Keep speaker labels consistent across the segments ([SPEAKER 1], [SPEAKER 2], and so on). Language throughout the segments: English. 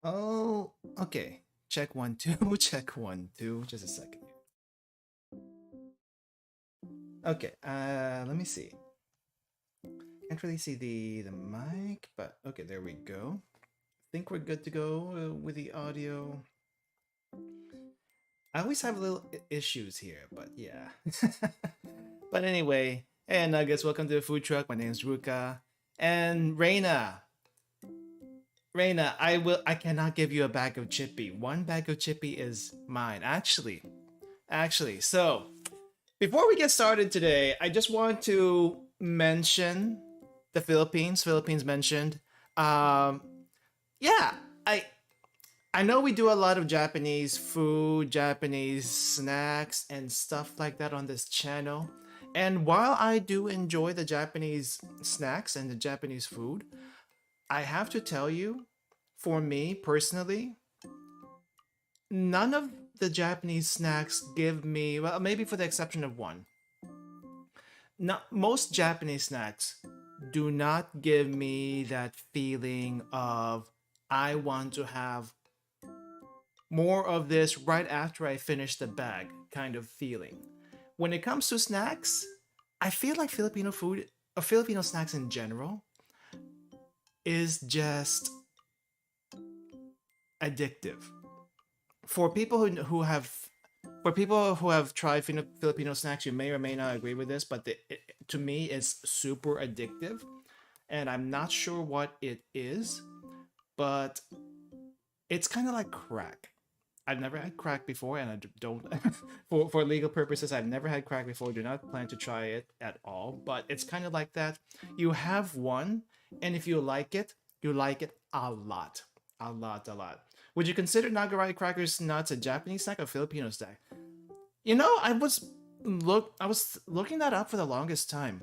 [SPEAKER 1] Oh, okay. Check one, two. Check one, two. Just a second. Okay. Let me see. Can't really see the mic, but okay, there we go. Think we're good to go with the audio. I always have little issues here, but yeah. But anyway, hey Nuggets, welcome to the food truck. My name is Ruka. And Reina, I cannot give you a bag of chippy. One bag of chippy is mine. Actually. So before we get started today, I just want to mention the Philippines. Philippines mentioned. Um, yeah, I know we do a lot of Japanese food, Japanese snacks, and stuff like that on this channel. And while I do enjoy the Japanese snacks and the Japanese food, I have to tell you, for me personally, none of the Japanese snacks give me, well, maybe for the exception of one. Not most Japanese snacks do not give me that feeling of I want to have more of this right after I finish the bag kind of feeling. When it comes to snacks, I feel like Filipino food or Filipino snacks in general is just addictive. For people who have for people who have tried Filipino snacks, you may or may not agree with this, but to me, it's super addictive, and I'm not sure what it is, but it's kind of like crack. I've never had crack before, and I don't. For legal purposes, I've never had crack before. Do not plan to try it at all. But it's kind of like that. You have one, and if you like it a lot, a lot. Would you consider Nagaraya crackers nuts a Japanese snack or Filipino snack? You know, I was looking that up for the longest time,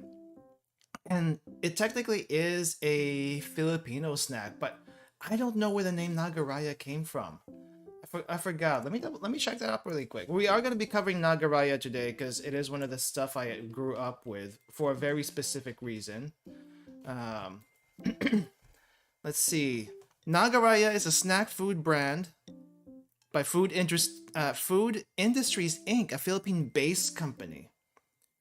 [SPEAKER 1] and it technically is a Filipino snack, but I don't know where the name Nagaraya came from. I forgot. Let me check that up really quick. We are going to be covering Nagaraya today because it is one of the stuff I grew up with for a very specific reason. Um, let's see. Nagaraya is a snack food brand by Food Industries Inc., a Philippine-based company,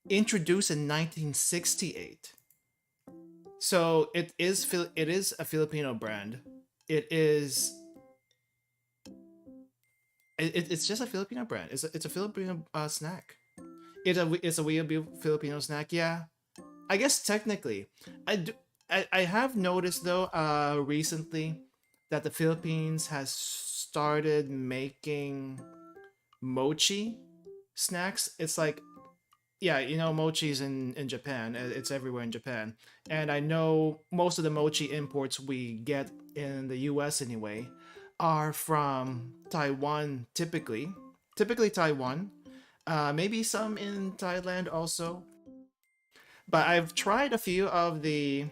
[SPEAKER 1] introduced in 1968. So it is a Filipino brand. It is it's just a Filipino brand. It's a Filipino snack. It's a weird Filipino snack. Yeah, I guess technically, I do. I have noticed though recently that the Philippines has started making mochi snacks. It's like, yeah, you know, mochi's in Japan. It's everywhere in Japan, and I know most of the mochi imports we get in the U.S. anyway are from Taiwan. Typically Taiwan. Maybe some in Thailand also. But I've tried a few of the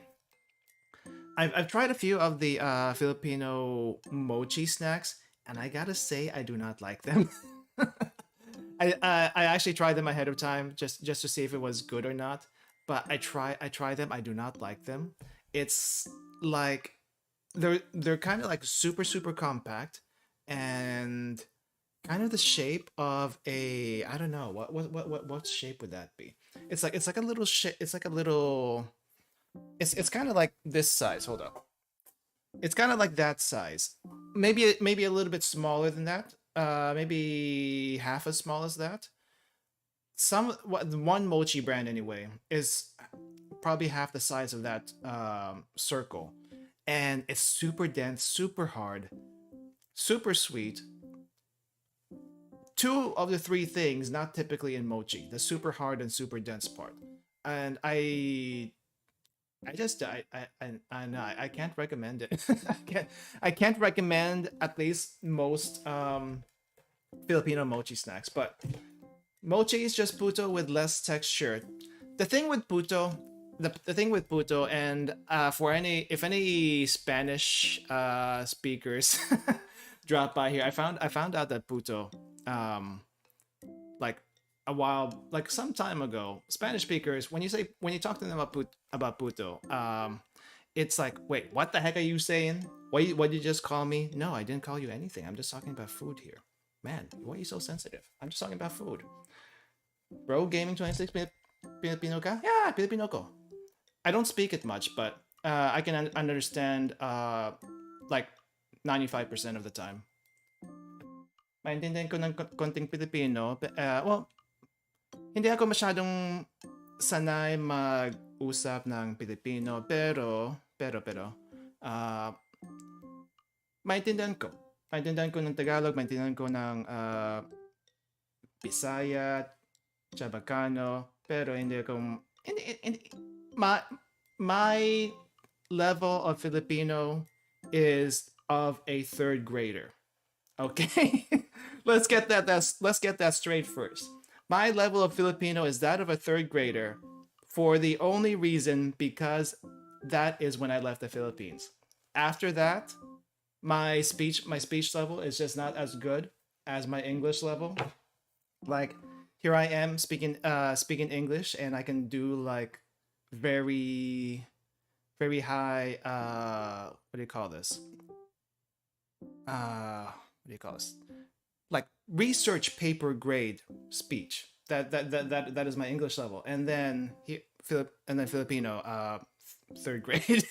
[SPEAKER 1] Filipino mochi snacks, and I gotta say I do not like them. I actually tried them ahead of time just to see if it was good or not. But I try them. I do not like them. It's like they're kind of like super compact and kind of the shape of a, I don't know what shape would that be. It's like a little it's like a little, it's kind of like this size. Hold up. It's kind of like that size. Maybe a little bit smaller than that. Maybe half as small as that. One mochi brand anyway is probably half the size of that circle, and it's super dense, super hard, super sweet. Two of the three things not typically in mochi: the super hard and super dense part. And I just I can't recommend it. I can't recommend at least most Filipino mochi snacks, but mochi is just puto with less texture. The thing with puto, the thing with puto, and for any, if any Spanish speakers drop by here, I found out that puto, um, like a while, like some time ago, Spanish speakers, when you talk to them about puto, it's like, wait, what the heck are you saying? What did you just call me? No, I didn't call you anything. I'm just talking about food here. Man, why are you so sensitive? I'm just talking about food. Bro, gaming 26 Filipino ka? Yeah, Filipino ko. I don't speak it much, but I can understand like 95% of the time. Maintindihan ko ng konting Pilipino. Well, hindi ako masyadong sanay mag-usap ng Pilipino, pero, uh, maintindihan ko. Maintindihan ko ng Tagalog, maintindihan ko ng Bisaya, Chabacano, pero hindi ako, my level of Filipino is of a third grader. Okay, let's get that straight first. My level of Filipino is that of a third grader, for the only reason because that is when I left the Philippines. After that, my speech level is just not as good as my English level. Like, here I am speaking English, and I can do like very high what do you call this? What do you call this? Like research paper grade speech. That is my English level, and then Filipino third grade.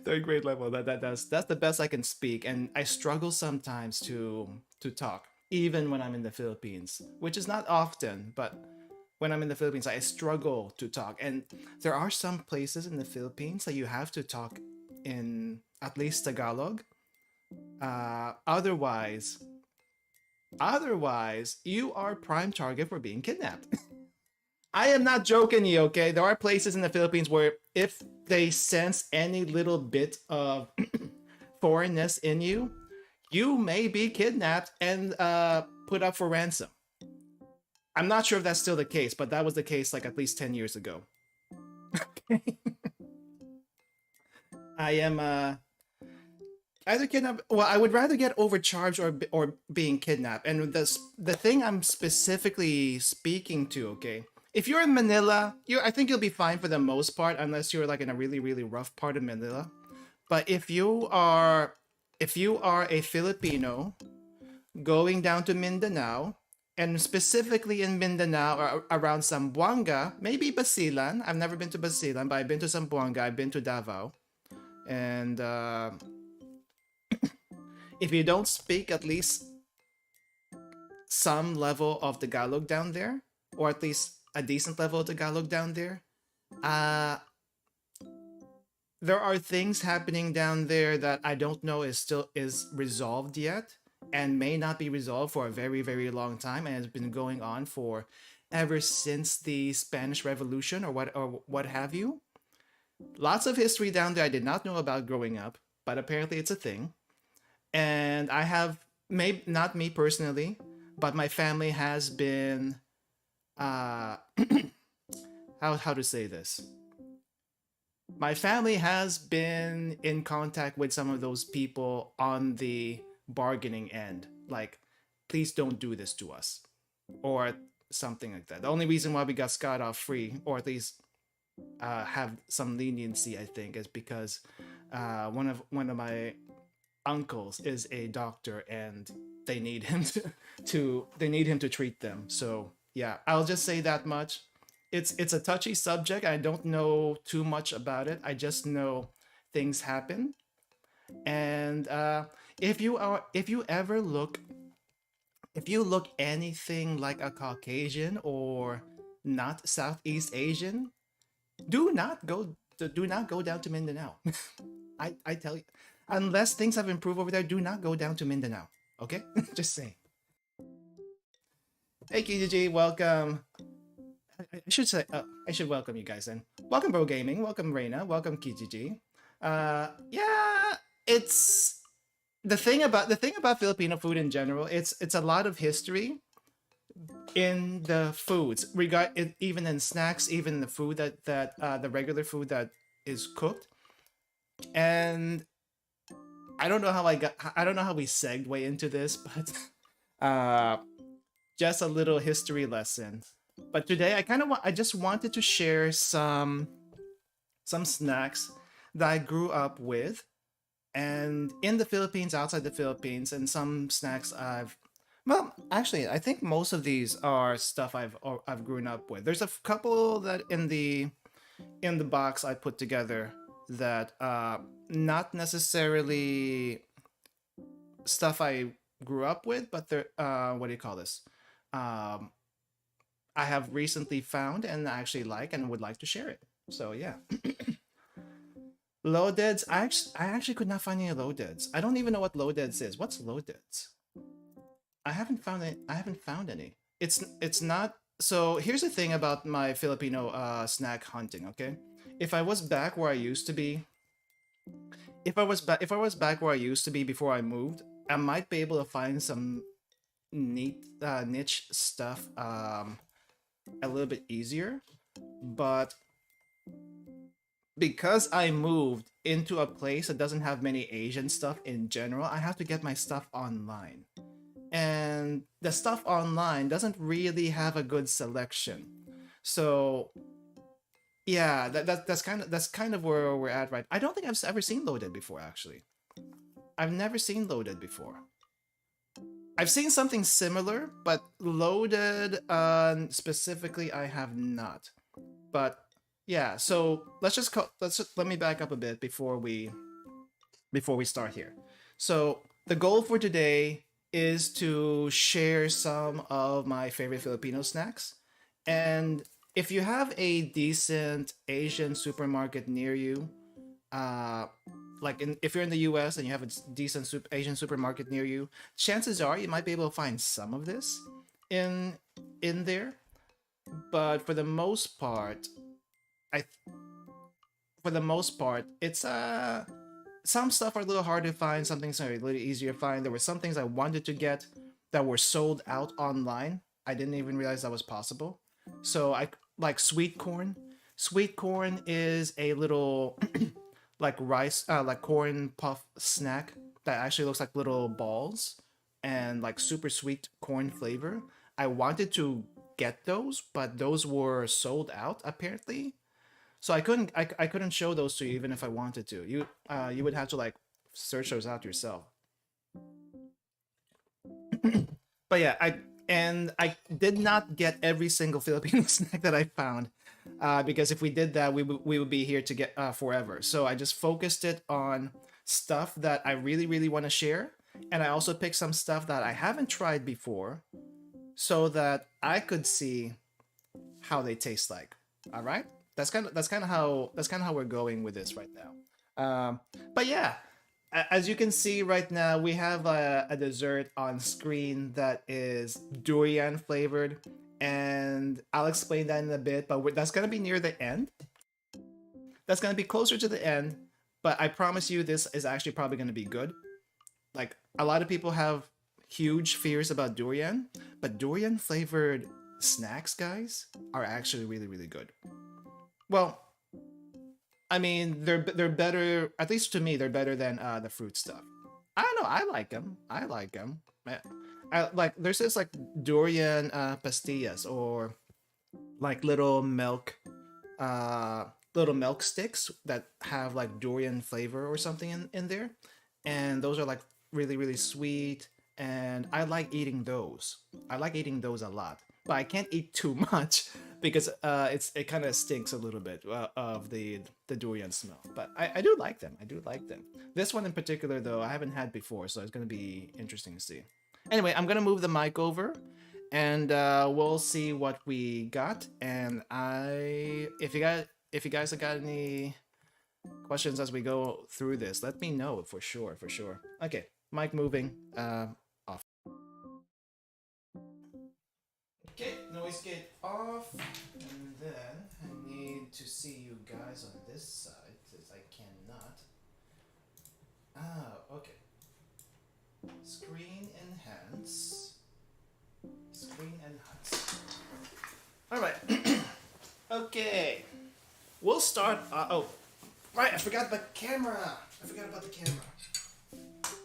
[SPEAKER 1] Third grade level. That's the best I can speak, and I struggle sometimes to talk, even when I'm in the Philippines, which is not often, but when I'm in the Philippines, I struggle to talk. And there are some places in the Philippines that you have to talk in at least Tagalog. Otherwise, you are prime target for being kidnapped. I am not joking you, okay? There are places in the Philippines where if they sense any little bit of foreignness in you, you may be kidnapped and put up for ransom. I'm not sure if that's still the case, but that was the case like at least 10 years ago. Okay. I am either kidnapped. Well, I would rather get overcharged or being kidnapped. And the thing I'm specifically speaking to, okay, if you're in Manila, I think you'll be fine for the most part, unless you're like in a really really rough part of Manila. But if you are a Filipino going down to Mindanao, and specifically in Mindanao or around Zamboanga, maybe Basilan. I've never been to Basilan, but I've been to Zamboanga. I've been to Davao, and if you don't speak at least some level of Tagalog down there, or at least a decent level of Tagalog down there, there are things happening down there that I don't know is resolved yet, and may not be resolved for a very very long time, and has been going on for ever since the Spanish Revolution or what have you. Lots of history down there I did not know about growing up, but apparently it's a thing. And I have, maybe not me personally, but my family has been how to say this. My family has been in contact with some of those people on the bargaining end, like, please don't do this to us, or something like that. The only reason why we got scot off free, or at least have some leniency, I think, is because one of my uncles is a doctor, and they need him to treat them. So yeah, I'll just say that much. It's a touchy subject. I don't know too much about it. I just know things happen, and if you look anything like a Caucasian or not Southeast Asian, do not go down to Mindanao. I tell you, unless things have improved over there, do not go down to Mindanao. Okay, just saying. Hey KGG, welcome. I should say I should welcome you guys then. Welcome Bro Gaming, welcome Reina, welcome KGG. Yeah, it's the thing about Filipino food in general. It's a lot of history in the foods, even in snacks, even the food that the regular food that is cooked. And I don't know how we segue into this, but just a little history lesson. But today I just wanted to share some snacks that I grew up with, and in the Philippines, outside the Philippines, and some snacks well, actually, I think most of these are stuff I've grown up with. There's a couple that in the box I put together that not necessarily stuff I grew up with, but they're what do you call this? Um, I have recently found and I actually like and would like to share it. So yeah. LULdeads. I actually could not find any LULdeads. I don't even know what LULdeads is. What's LULdeads? I haven't found it. I haven't found any. It's not. So here's the thing about my Filipino snack hunting. Okay, if I was back where I used to be, if I was back where I used to be before I moved, I might be able to find some neat niche stuff a little bit easier. But because I moved into a place that doesn't have many Asian stuff in general, I have to get my stuff online. And the stuff online doesn't really have a good selection. So yeah, that's kind of where we're at, right? I don't think I've ever seen Loaded before, actually. I've never seen Loaded before. I've seen something similar, but Loaded specifically I have not. But yeah, so let me back up a bit before we start here. So the goal for today is to share some of my favorite Filipino snacks. And if you have a decent Asian supermarket near you, uh, if you're in the US and you have a decent Asian supermarket near you, chances are you might be able to find some of this in in there. But I for the most part, it's some stuff are a little hard to find, some things are a little easier to find. There were some things I wanted to get that were sold out online. I didn't even realize that was possible. So I like sweet corn. Sweet corn is a little like rice, like corn puff snack that actually looks like little balls and like super sweet corn flavor. I wanted to get those, but those were sold out apparently. So I couldn't show those to you even if I wanted to. You would have to like search those out yourself. But yeah, I did not get every single Filipino snack that I found, because if we did that, we would be here to get forever. So I just focused it on stuff that I really really want to share, and I also picked some stuff that I haven't tried before, so that I could see how they taste like. All right, that's kind of how we're going with this right now. But yeah, as you can see right now, we have a dessert on screen that is durian flavored, and I'll explain that in a bit. But that's gonna be near the end. That's gonna be closer to the end. But I promise you, this is actually probably gonna be good. Like a lot of people have huge fears about durian, but durian flavored snacks, guys, are actually really really good. Well, I mean, they're better. At least to me, they're better than the fruit stuff. I don't know. I like them. I like them. Like there's this like durian pastillas, or like uh little milk sticks that have like durian flavor or something in there, and those are like really really sweet, and I like eating those. I like eating those a lot, but I can't eat too much because it kind of stinks a little bit of the durian smell. But I do like them. I do like them. This one in particular though, I haven't had before, so it's gonna be interesting to see. Anyway, I'm gonna move the mic over, and we'll see what we got. And if you guys have got any questions as we go through this, let me know for sure, for sure. Okay, mic moving. Off. Okay, noise gate off, and then I need to see you guys on this side since I cannot. Okay. Screen enhance. Screen enhance. All right. Okay. We'll start. Oh, right. I forgot the camera. I forgot about the camera.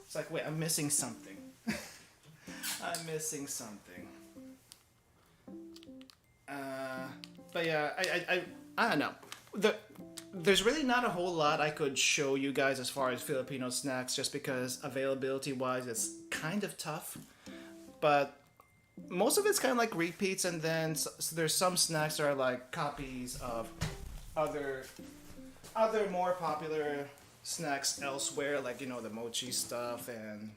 [SPEAKER 1] It's like, wait, I'm missing something. I'm missing something. But yeah, I don't know. there's really not a whole lot I could show you guys as far as Filipino snacks, just because availability wise it's kind of tough. But most of it's kind of like repeats, and then there's some snacks that are like copies of other other more popular snacks elsewhere, like the mochi stuff and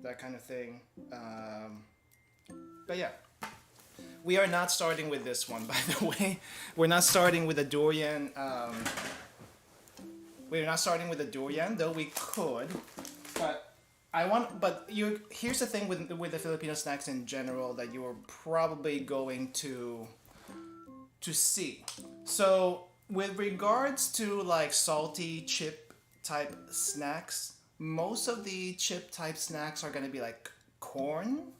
[SPEAKER 1] that kind of thing. But yeah, we are not starting with this one, by the way. We're not starting with a durian. We're not starting with a durian, though we could. But here's the thing with the Filipino snacks in general that you are probably going to see. So with regards to like salty chip type snacks, most of the chip type snacks are gonna be like corn,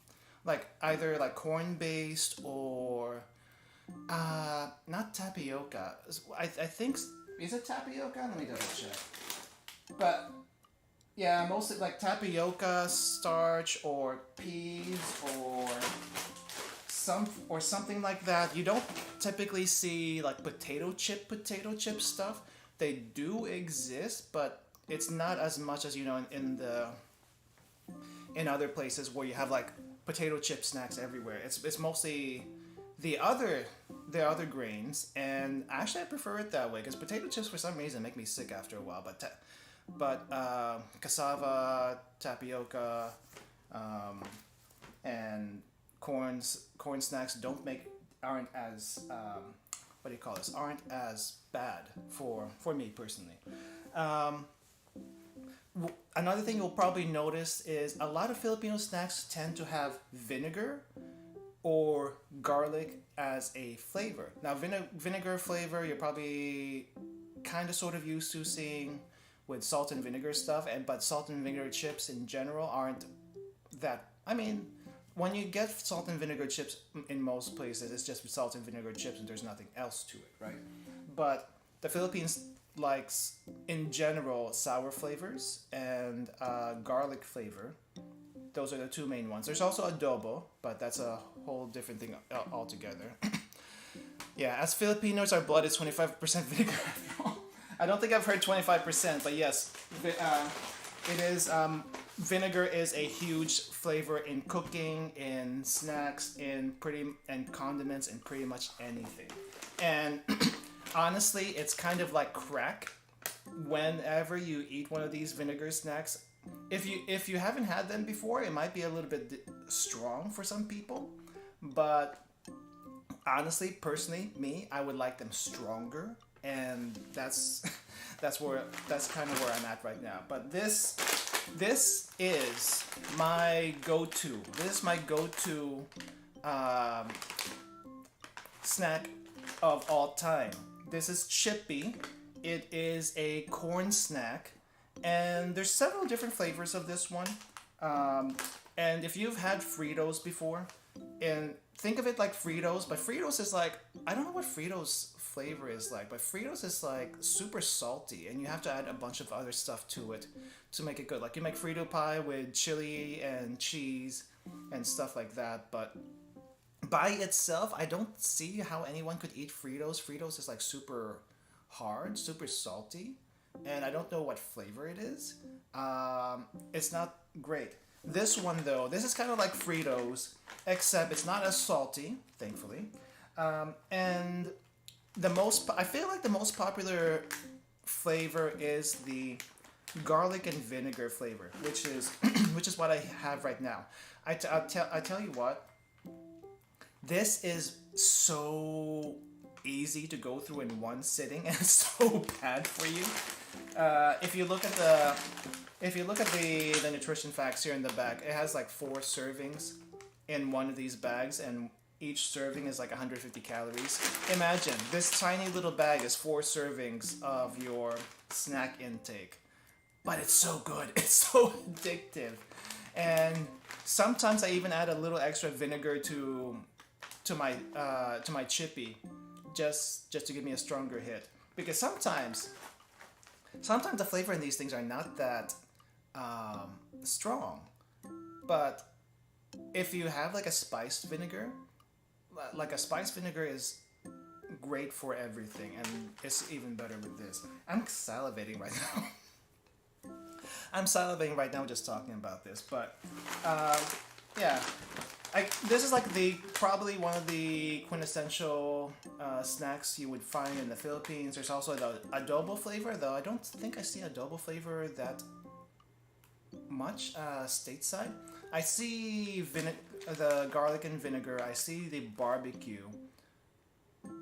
[SPEAKER 1] like either like corn based or not tapioca. I think, is it tapioca? Let me double check. But yeah, mostly like tapioca starch or peas or something like that. You don't typically see like potato chip stuff. They do exist, but it's not as much as in other places where you have like potato chip snacks everywhere. It's mostly the other grains, and actually I prefer it that way because potato chips for some reason make me sick after a while. But cassava, tapioca, and corn snacks aren't as what do you call this? Aren't as bad for me personally. Another thing you'll probably notice is a lot of Filipino snacks tend to have vinegar or garlic as a flavor. Now, vinegar flavor you're probably kind of sort of used to seeing with salt and vinegar stuff, but salt and vinegar chips in general aren't that. I mean, when you get salt and vinegar chips in most places, it's just salt and vinegar chips and there's nothing else to it, right? But the Philippines likes, in general, sour flavors and garlic flavor. Those are the two main ones. There's also adobo, but that's a whole different thing altogether. Yeah, as Filipinos, our blood is 25% vinegar. I don't think I've heard 25%, but yes, it is. Vinegar is a huge flavor in cooking, in snacks, and condiments, and pretty much anything. And honestly, it's kind of like crack. Whenever you eat one of these vinegar snacks, if you haven't had them before, it might be a little bit strong for some people, but honestly, personally, I would like them stronger, and that's kind of where I'm at right now. But this is my go-to. This is my go-to snack of all time. This is chippy. It is a corn snack, and there's several different flavors of this one. And if you've had Fritos before, and think of it like Fritos, but Fritos is like, I don't know what Fritos flavor is like, but Fritos is like super salty, and you have to add a bunch of other stuff to it to make it good. Like you make Frito pie with chili and cheese and stuff like that, but by itself, I don't see how anyone could eat Fritos. Fritos is like super hard, super salty, and I don't know what flavor it is. It's not great. This one though, this is kind of like Fritos, except it's not as salty, thankfully. And I feel like the most popular flavor is the garlic and vinegar flavor, which is which is what I have right now. I tell you what, this is so easy to go through in one sitting, and it's so bad for you. If you look at the nutrition facts here in the back, it has like 4 servings in one of these bags, and each serving is like 150 calories. Imagine, this tiny little bag is 4 servings of your snack intake. But it's so good. It's so addictive. And sometimes I even add a little extra vinegar to my chippy, just to give me a stronger hit. Because sometimes the flavor in these things are not that strong. But if you have like a spiced vinegar is great for everything, and it's even better with this. I'm salivating right now. I'm salivating right now just talking about this, but yeah, this is like probably one of the quintessential snacks you would find in the Philippines. There's also the adobo flavor, though I don't think I see adobo flavor that much stateside. I see the garlic and vinegar. I see the barbecue,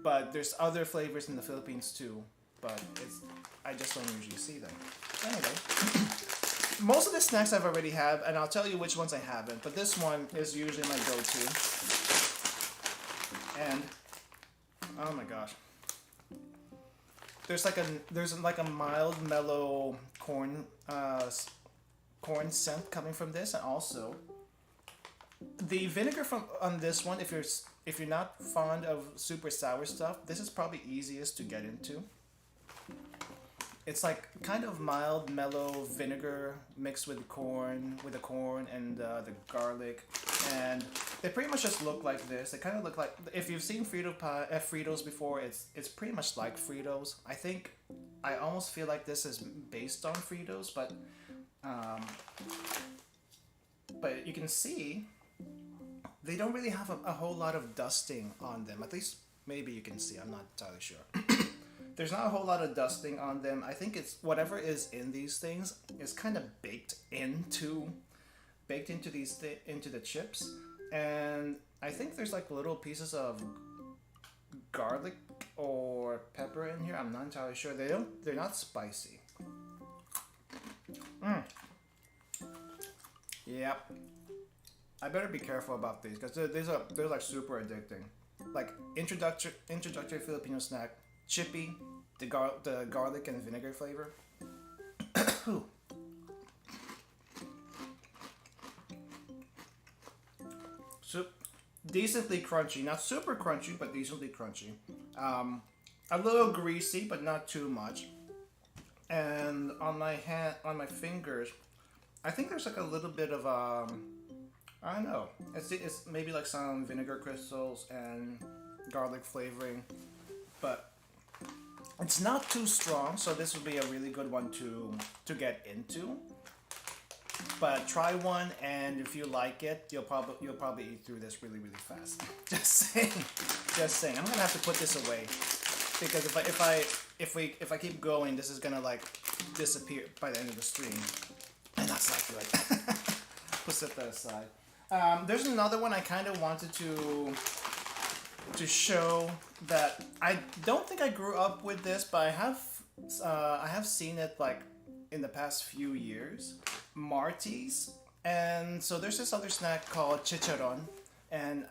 [SPEAKER 1] but there's other flavors in the Philippines too. But I just don't usually see them. Anyway, most of the snacks I've already had, and I'll tell you which ones I haven't. But this one is usually my go-to. And oh my gosh, there's like a mild, mellow corn scent coming from this, and also the vinegar on this one. If you're not fond of super sour stuff, this is probably easiest to get into. It's like kind of mild, mellow vinegar mixed with the corn and the garlic, and they pretty much just look like this. They kind of look like, if you've seen Fritos before, it's pretty much like Fritos. I almost feel like this is based on Fritos, but you can see they don't really have a whole lot of dusting on them. At least maybe you can see. I'm not entirely sure. There's not a whole lot of dusting on them. I think it's whatever is in these things is kind of baked into the chips, and I think there's like little pieces of garlic or pepper in here. I'm not entirely sure. They're not spicy. Yep. I better be careful about these because they're like super addicting. Like introductory Filipino snack. Chippy, the garlic and vinegar flavor. So decently crunchy, not super crunchy, but decently crunchy. A little greasy, but not too much. And on my fingers, I think there's like a little bit of I don't know. It's maybe like some vinegar crystals and garlic flavoring, but it's not too strong, so this would be a really good one to get into. But try one, and if you like it, you'll probably eat through this really fast. Just saying. I'm gonna have to put this away because if I keep going, this is gonna like disappear by the end of the stream, and that's not good. We'll set that aside. There's another one I kind of wanted to show that I don't think I grew up with this, but I have seen it like in the past few years. Marties, and so there's this other snack called chicharron, and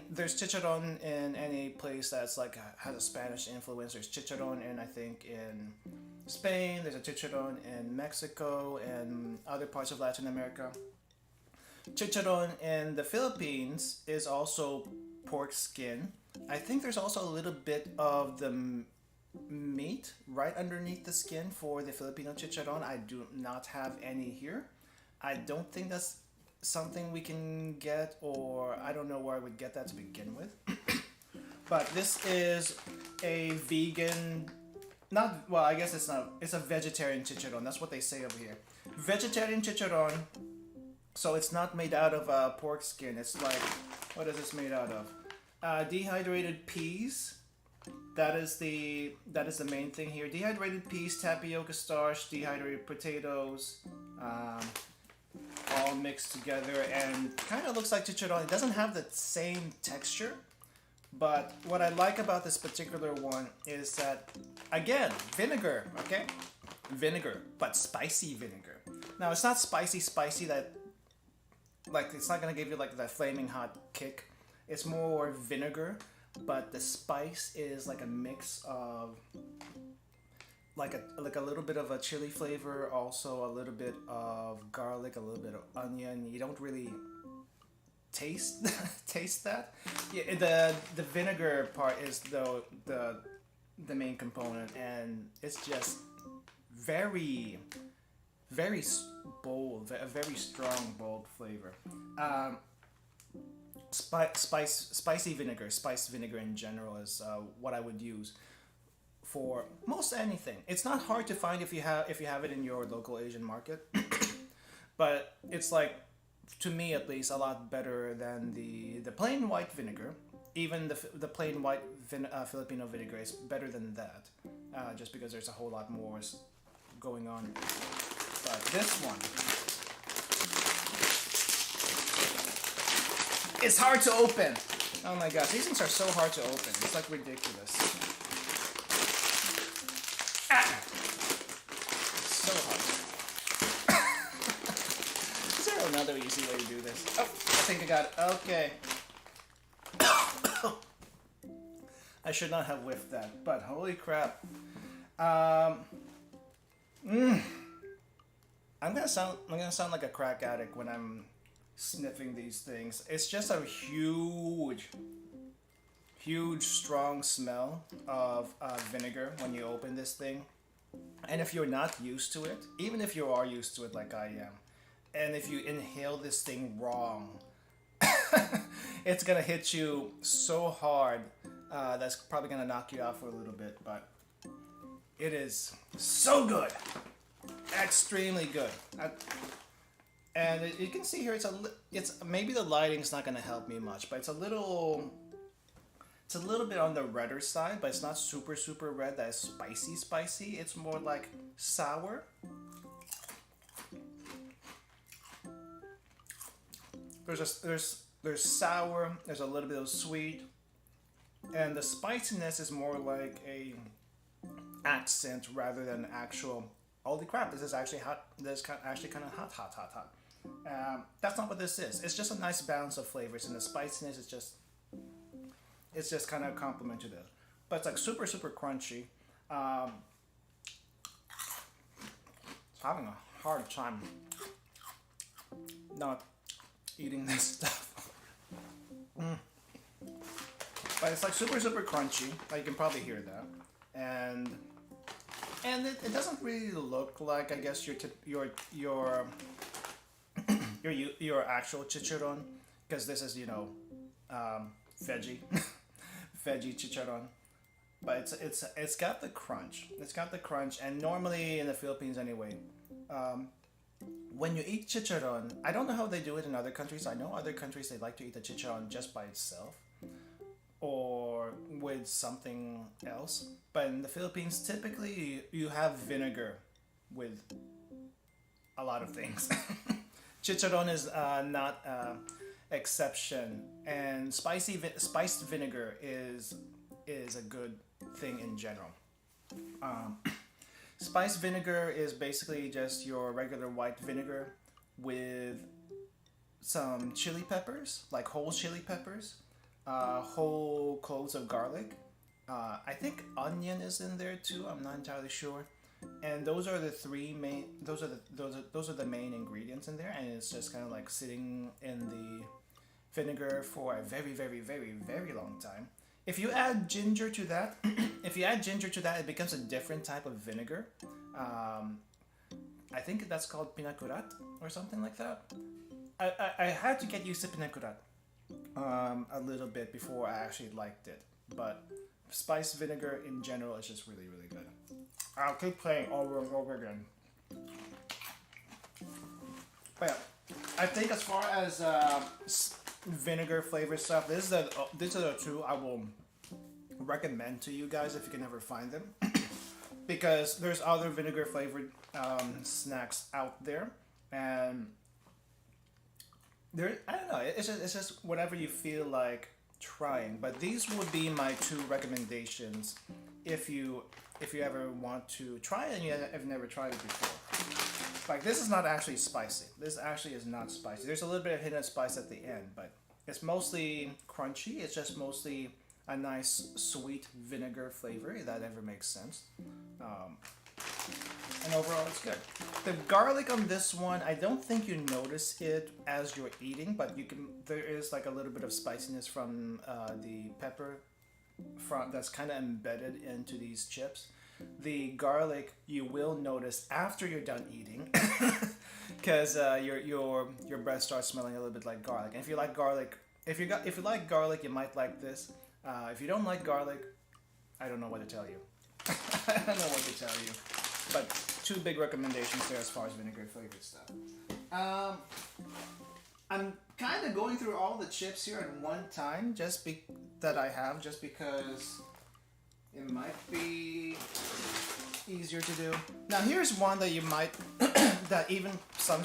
[SPEAKER 1] there's chicharron in any place that's like has a Spanish influence. There's chicharron I think in Spain. There's a chicharron in Mexico and other parts of Latin America. Chicharron in the Philippines is also pork skin. I think there's also a little bit of the meat right underneath the skin for the Filipino chicharron. I do not have any here. I don't think that's something we can get, or I don't know where I would get that to begin with. But this is a vegan, I guess it's not, it's a vegetarian chicharron. That's what they say over here. Vegetarian chicharron. So it's not made out of pork skin. It's like, what is this made out of? Dehydrated peas. That is the main thing here. Dehydrated peas, tapioca starch, dehydrated potatoes, all mixed together, and kind of looks like chicharron. It doesn't have the same texture, but what I like about this particular one is that, again, vinegar. Okay, vinegar, but spicy vinegar. Now it's not spicy that, like, it's not gonna give you like that flaming hot kick. It's more vinegar, but the spice is like a mix of like a little bit of a chili flavor, also a little bit of garlic, a little bit of onion. You don't really taste that. Yeah, the vinegar part is the main component, and it's just very bold, a very strong, bold flavor. spicy vinegar, spiced vinegar in general is what I would use for most anything. It's not hard to find if you have it in your local Asian market, but it's like, to me at least, a lot better than the plain white vinegar. Even the plain white Filipino vinegar is better than that, just because there's a whole lot more going on. But this one, it's hard to open. Oh my gosh, these things are so hard to open. It's like ridiculous. So hard. Is there another easy way to do this? Oh, I think I got it. Okay. I should not have whiffed that, but holy crap. I'm gonna sound like a crack addict when I'm sniffing these things. It's just a huge, strong smell of vinegar when you open this thing. And if you're not used to it, even if you are used to it like I am, and if you inhale this thing wrong, it's gonna hit you so hard that's probably gonna knock you out for a little bit. But it is so good, extremely good. And you can see here, it's maybe the lighting's not gonna help me much, but it's a little bit on the redder side, but it's not super red. That is spicy. It's more like sour. There's sour. There's a little bit of sweet, and the spiciness is more like a accent rather than actual. Holy crap! This is actually hot. This is actually kind of hot. That's not what this is. It's just a nice balance of flavors, and the spiciness is just. It's just kind of a compliment to this. But it's like super crunchy. Having a hard time not eating this stuff. But it's like super crunchy. Like, you can probably hear that. And it doesn't really look like, I guess, your actual chicharron, because this is, veggie veggie chicharron. But it's got the crunch. It's got the crunch, and normally in the Philippines anyway, when you eat chicharron, I don't know how they do it in other countries. I know other countries, they like to eat the chicharron just by itself or with something else. But in the Philippines, typically you have vinegar with a lot of things. Chicharron is not exception, and spiced vinegar is a good thing in general. Spiced vinegar is basically just your regular white vinegar with some chili peppers, like whole chili peppers, whole cloves of garlic. I think onion is in there too. I'm not entirely sure. And those are the three main. Those are the main ingredients in there, and it's just kind of like sitting in the vinegar for a very long time. If you add ginger to that, it becomes a different type of vinegar. I think that's called pinakurat or something like that. I had to get used to pinakurat a little bit before I actually liked it. But spiced vinegar in general is just really good. I'll keep playing over and over again. But yeah, I think as far as vinegar flavored stuff, these are the two I will recommend to you guys if you can ever find them. Because there's other vinegar flavored snacks out there, and I don't know, it's just whatever you feel like trying. But these would be my two recommendations if you ever want to try it and you have never tried it before. Like, this is not actually spicy. This actually is not spicy. There's a little bit of hidden spice at the end, but it's mostly crunchy. It's just mostly a nice sweet vinegar flavor, if that ever makes sense. And overall, it's good. The garlic on this one, I don't think you notice it as you're eating, but there is like a little bit of spiciness from the pepper that's kind of embedded into these chips. The garlic you will notice after you're done eating, because your breath starts smelling a little bit like garlic. And if you like garlic, if you like garlic, you might like this. If you don't like garlic, I don't know what to tell you. I don't know what to tell you. But 2 big recommendations there as far as vinegar flavored stuff. I'm kind of going through all the chips here at one time, just because it might be easier to do. Now here's one that you might that even some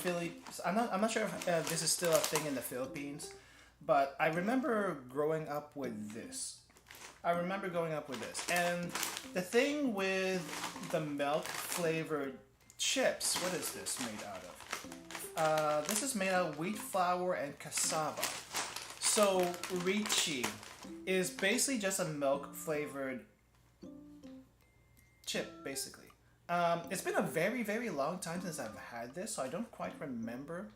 [SPEAKER 1] I'm not sure if this is still a thing in the Philippines, but I remember growing up with this. And the thing with the milk flavored chips, what is this made out of? This is made out of wheat flour and cassava. So yuruHYPE is basically just a milk flavored chip, basically. It's been a very, very long time since I've had this, so I don't quite remember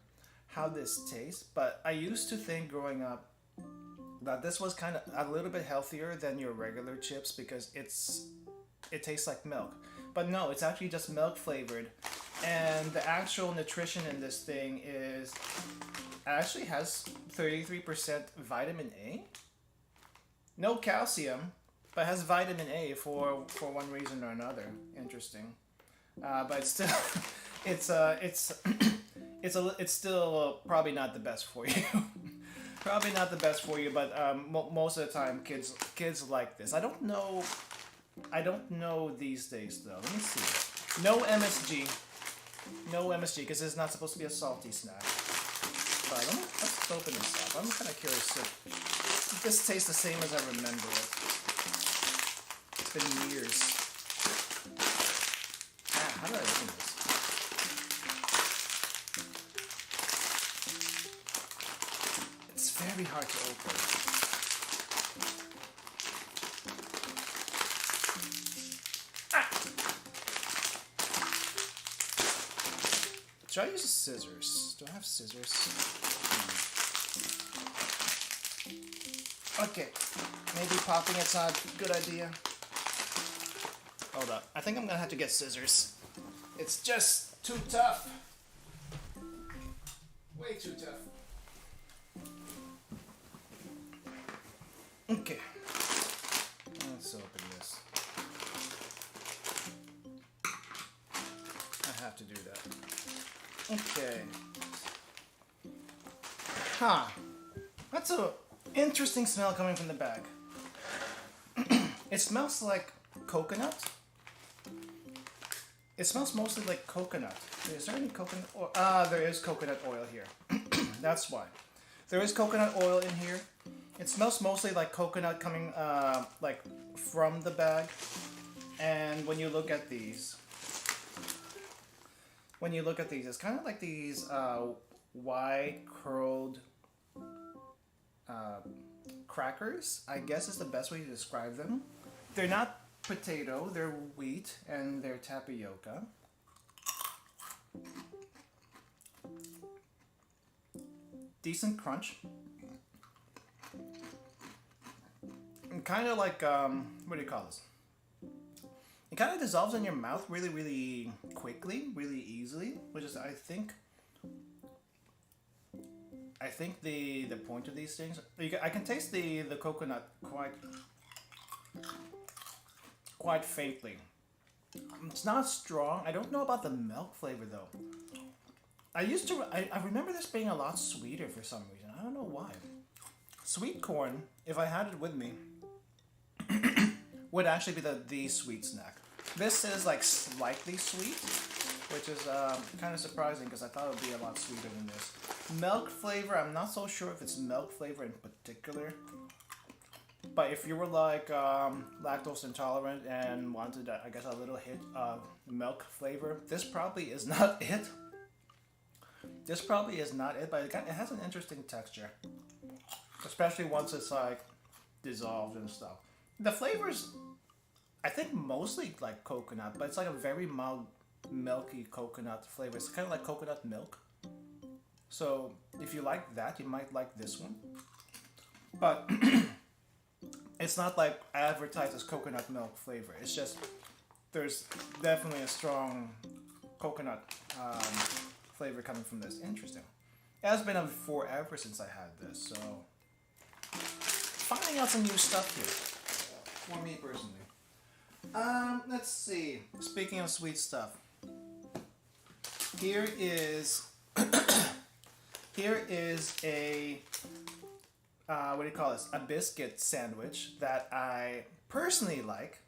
[SPEAKER 1] how this tastes, but I used to think growing up that this was kind of a little bit healthier than your regular chips because it tastes like milk. But no, it's actually just milk flavored, and the actual nutrition in this thing actually has 33% vitamin A. No calcium, but has vitamin A for one reason or another. Interesting, but it's still it's still probably not the best for you. Probably not the best for you, but most of the time kids like this. I don't know these days though. Let me see. No MSG because it's not supposed to be a salty snack. But let's open this up. I'm kind of curious if this tastes the same as I remember it. It's been years. How do I open this? It's very hard to open. Should I use scissors? Do I have scissors? Okay, maybe popping it's not a good idea. Hold up, I think I'm gonna have to get scissors. It's just too tough. Way too tough. Okay, let's open this. I have to do that. Okay. Huh. That's a interesting smell coming from the bag. It smells like coconut. It smells mostly like coconut. Is there any coconut oil? There is coconut oil here. That's why. There is coconut oil in here. It smells mostly like coconut coming like from the bag. And when you look at these, it's kind of like these wide curled crackers, I guess is the best way to describe them. They're not potato, they're wheat and they're tapioca. Decent crunch. And kind of like, what do you call this? It kind of dissolves in your mouth really, really quickly, really easily, which is, I think the point of these things. I can taste the coconut quite faintly. It's not strong. I don't know about the milk flavor though. I remember this being a lot sweeter for some reason. I don't know why. Sweet corn, if I had it with me, would actually be the sweet snack. This is like slightly sweet, which is kind of surprising because I thought it would be a lot sweeter than this. Milk flavor, I'm not so sure if it's milk flavor in particular. But if you were like lactose intolerant and wanted, I guess, a little hit of milk flavor, this probably is not it. This probably is not it, but it has an interesting texture. Especially once it's like dissolved and stuff. The flavors, I think mostly like coconut, but it's like a very mild, milky coconut flavor. It's kind of like coconut milk. So if you like that, you might like this one. But it's not like advertised as coconut milk flavor. It's just, there's definitely a strong coconut flavor coming from this. Interesting. It has been forever since I had this, so finding out some new stuff here for me personally. Let's see. Speaking of sweet stuff, here is here is a what do you call this? A biscuit sandwich that I personally like.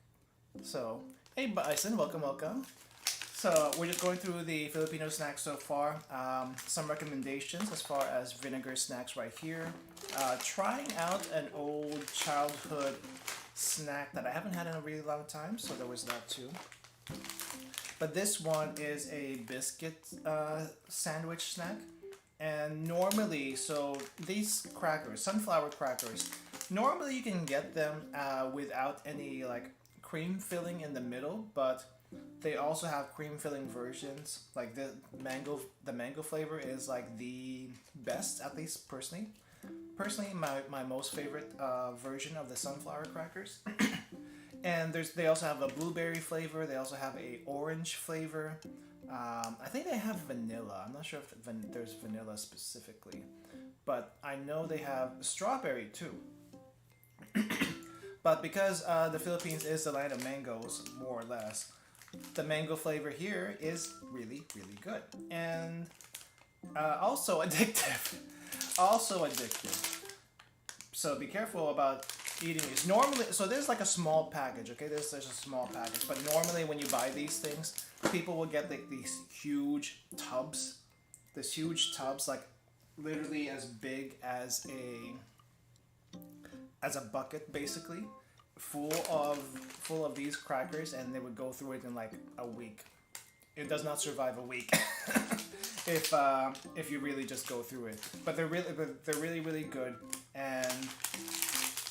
[SPEAKER 1] So, hey Bison, welcome, welcome. So we're just going through the Filipino snacks so far. Some recommendations as far as vinegar snacks right here. Trying out an old childhood snack that I haven't had in a really long time, so there was that too. But this one is a biscuit sandwich snack. And normally, so these crackers, sunflower crackers, normally you can get them without any like cream filling in the middle, but they also have cream filling versions. Like the mango flavor is like the best, at least personally. Personally, my most favorite version of the sunflower crackers. And they also have a blueberry flavor. They also have a orange flavor. I think they have vanilla. I'm not sure if there's vanilla specifically, but I know they have strawberry too. But because the Philippines is the land of mangoes, more or less, the mango flavor here is really, really good. And also addictive. Also addictive. So be careful about eating these. Normally, so there's like a small package, okay? There's a small package. But normally when you buy these things, people will get like these huge tubs. This huge tubs, like literally as big as a bucket, basically, full of these crackers, and they would go through it in like a week. It does not survive a week if you really just go through it. But they're really really good and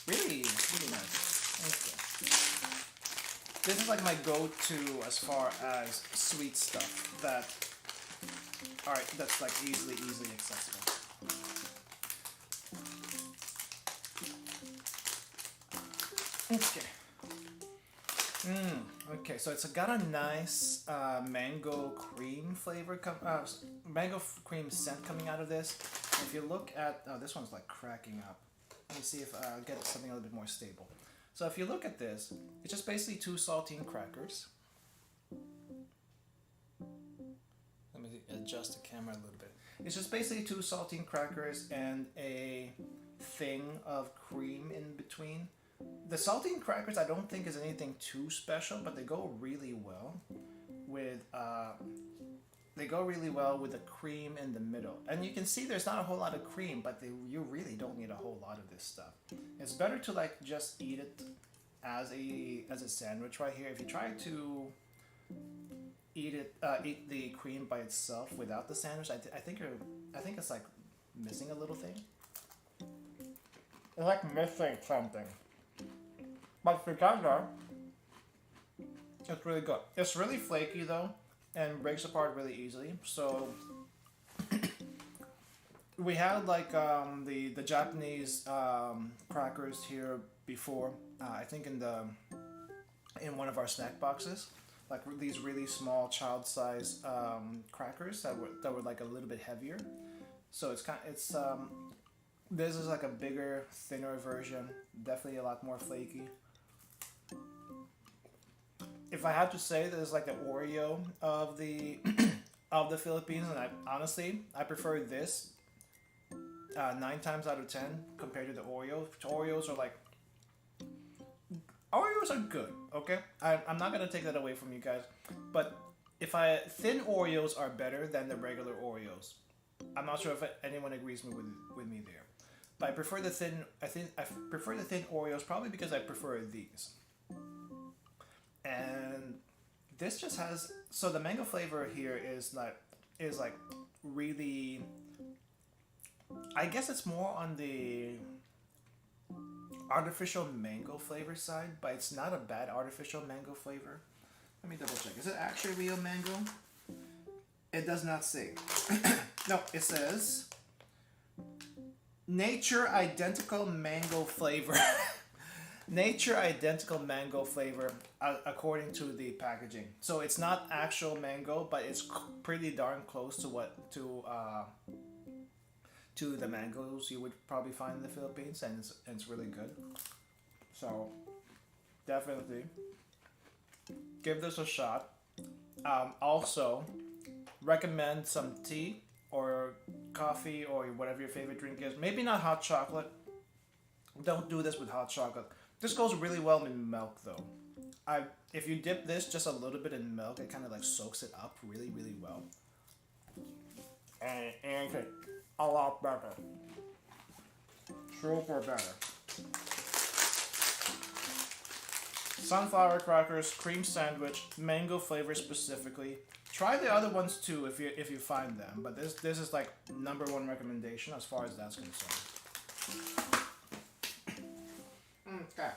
[SPEAKER 1] really really nice. Okay. This is like my go-to as far as sweet stuff that's like easily accessible. Okay. Okay, so it's got a nice mango cream flavor, mango cream scent coming out of this. And if you look at, this one's like cracking up. Let me see if I'll get something a little bit more stable. So if you look at this, it's just basically 2 saltine crackers. Let me adjust the camera a little bit. It's just basically 2 saltine crackers and a thing of cream in between. The saltine crackers I don't think is anything too special, but they go really well with the cream in the middle. And you can see there's not a whole lot of cream, but you really don't need a whole lot of this stuff. It's better to like just eat it as a sandwich right here. If you try to eat the cream by itself without the sandwich, I think it's like missing a little thing. It's like missing something. But together, it's really good. It's really flaky though, and breaks apart really easily. So we had like the Japanese crackers here before. I think in one of our snack boxes, like these really small child-size crackers that were like a little bit heavier. So this is like a bigger, thinner version. Definitely a lot more flaky. If I had to say, this is like the Oreo of the of the Philippines, and I prefer this 9 times out of 10 compared to the Oreo. Oreos are good, okay? I'm not gonna take that away from you guys, but thin Oreos are better than the regular Oreos. I'm not sure if anyone agrees with me there, but I prefer the thin. I prefer the thin Oreos probably because I prefer these. And this just has, so the mango flavor here is like really, I guess it's more on the artificial mango flavor side, but it's not a bad artificial mango flavor. Let me double check. Is it actually real mango? It does not say. No, it says nature identical mango flavor. Nature identical mango flavor according to the packaging. So it's not actual mango, but it's pretty darn close to to the mangoes you would probably find in the Philippines, and it's really good. So definitely give this a shot. Also, recommend some tea or coffee or whatever your favorite drink is. Maybe not hot chocolate. Don't do this with hot chocolate. This goes really well in milk though. If you dip this just a little bit in milk, it kind of like soaks it up really, really well. And okay, a lot better. Super better. Sunflower crackers, cream sandwich, mango flavor specifically. Try the other ones too if you find them, but this is like #1 recommendation as far as that's concerned. Okay.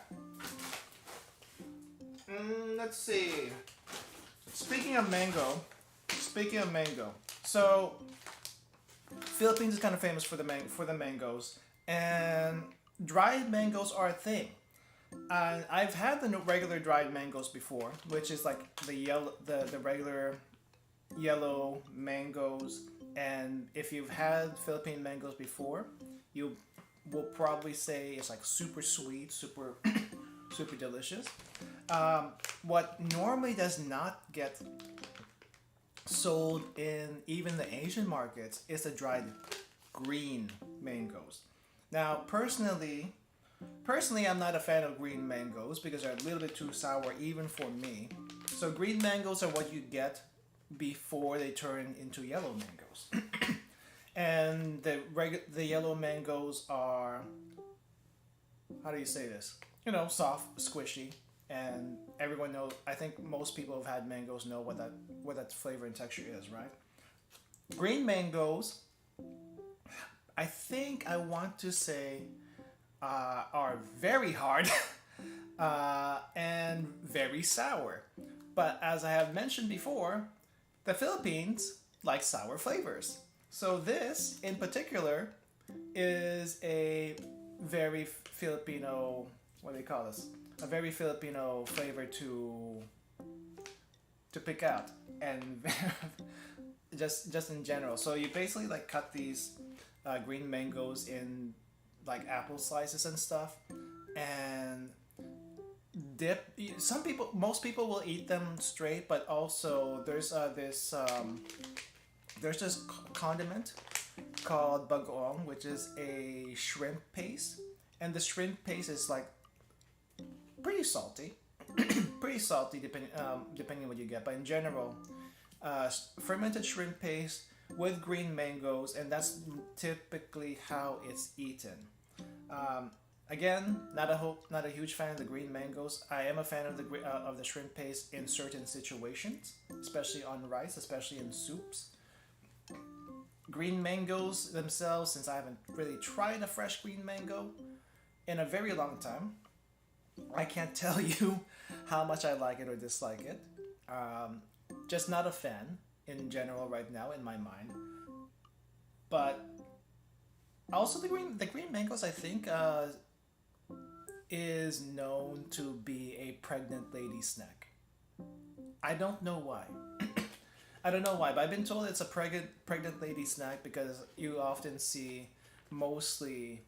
[SPEAKER 1] Let's see. Speaking of mango, so Philippines is kind of famous for the mangoes, and dried mangoes are a thing. I've had the regular dried mangoes before, which is like the regular yellow mangoes. And if you've had Philippine mangoes before, you will probably say it's like super sweet, super super delicious. What normally does not get sold in even the Asian markets is the dried green mangoes. Now, personally, I'm not a fan of green mangoes because they're a little bit too sour even for me. So green mangoes are what you get before they turn into yellow mangoes. And the yellow mangoes are, how do you say this? You know, soft, squishy, and everyone knows. I think most people who've had mangoes know what that flavor and texture is, right? Green mangoes, I think I want to say, are very hard and very sour. But as I have mentioned before, the Philippines like sour flavors. So this, in particular, is a very Filipino, what do they call this? A very Filipino flavor to pick out, and just in general. So you basically like cut these green mangoes in like apple slices and stuff, and dip. Most people will eat them straight, but also there's this condiment called bagoong, which is a shrimp paste, and the shrimp paste is like pretty salty, depending on what you get. But in general, fermented shrimp paste with green mangoes, and that's typically how it's eaten. Again, not a huge fan of the green mangoes. I am a fan of the shrimp paste in certain situations, especially on rice, especially in soups. Green mangoes themselves, since I haven't really tried a fresh green mango in a very long time, I can't tell you how much I like it or dislike it. Just not a fan in general right now in my mind. But also the green mangoes, I think, is known to be a pregnant lady snack. I don't know why. But I've been told it's a pregnant lady snack because you often see mostly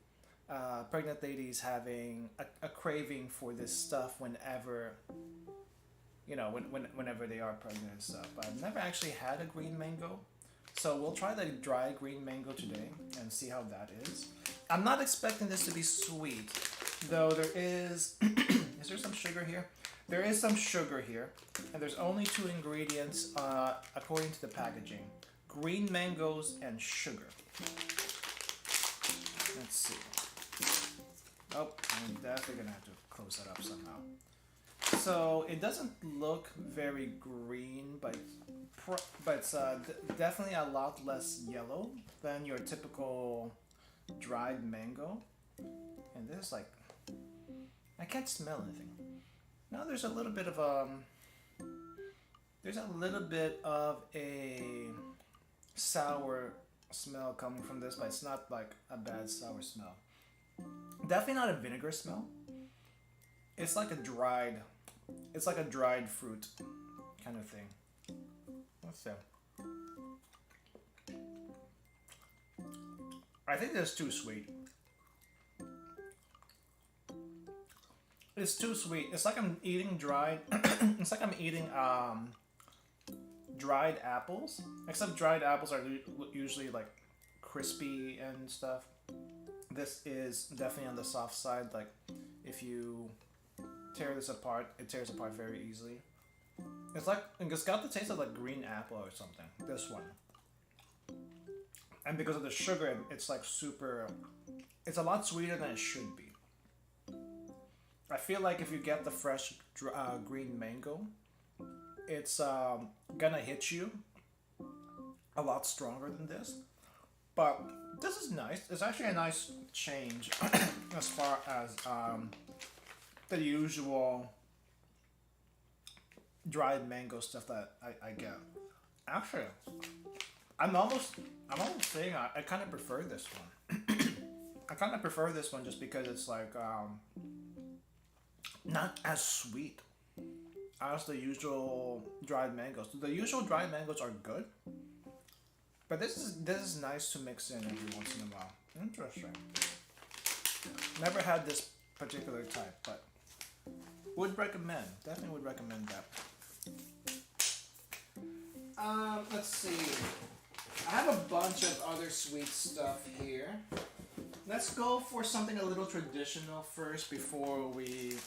[SPEAKER 1] pregnant ladies having a craving for this stuff whenever, whenever they are pregnant and stuff. But I've never actually had a green mango, so we'll try the dry green mango today and see how that is. I'm not expecting this to be sweet, though. There is is there some sugar here? There is some sugar here, and there's only 2 ingredients according to the packaging: green mangoes and sugar. Let's see. Oh, I'm definitely gonna have to close that up somehow. So it doesn't look very green, but it's definitely a lot less yellow than your typical dried mango. And this is like, I can't smell anything. Now there's a little bit of a sour smell coming from this, but it's not like a bad sour smell. Definitely not a vinegar smell. It's like a dried fruit kind of thing. Let's see. I think that's too sweet. It's too sweet. It's like I'm eating dried. It's like I'm eating dried apples. Except dried apples are usually like crispy and stuff. This is definitely on the soft side. Like if you tear this apart, it tears apart very easily. It's got the taste of like green apple or something. This one. And because of the sugar, it's like super. It's a lot sweeter than it should be. I feel like if you get the fresh green mango, it's gonna hit you a lot stronger than this. But this is nice. It's actually a nice change as far as the usual dried mango stuff that I get. Actually, I'm almost saying I kind of prefer this one. I kind of prefer this one just because it's like not as sweet as the usual dried mangoes. The usual dried mangoes are good, but this is nice to mix in every once in a while. Interesting. Never had this particular type, but would recommend. Definitely would recommend that. Let's see. I have a bunch of other sweet stuff here. Let's go for something a little traditional first before we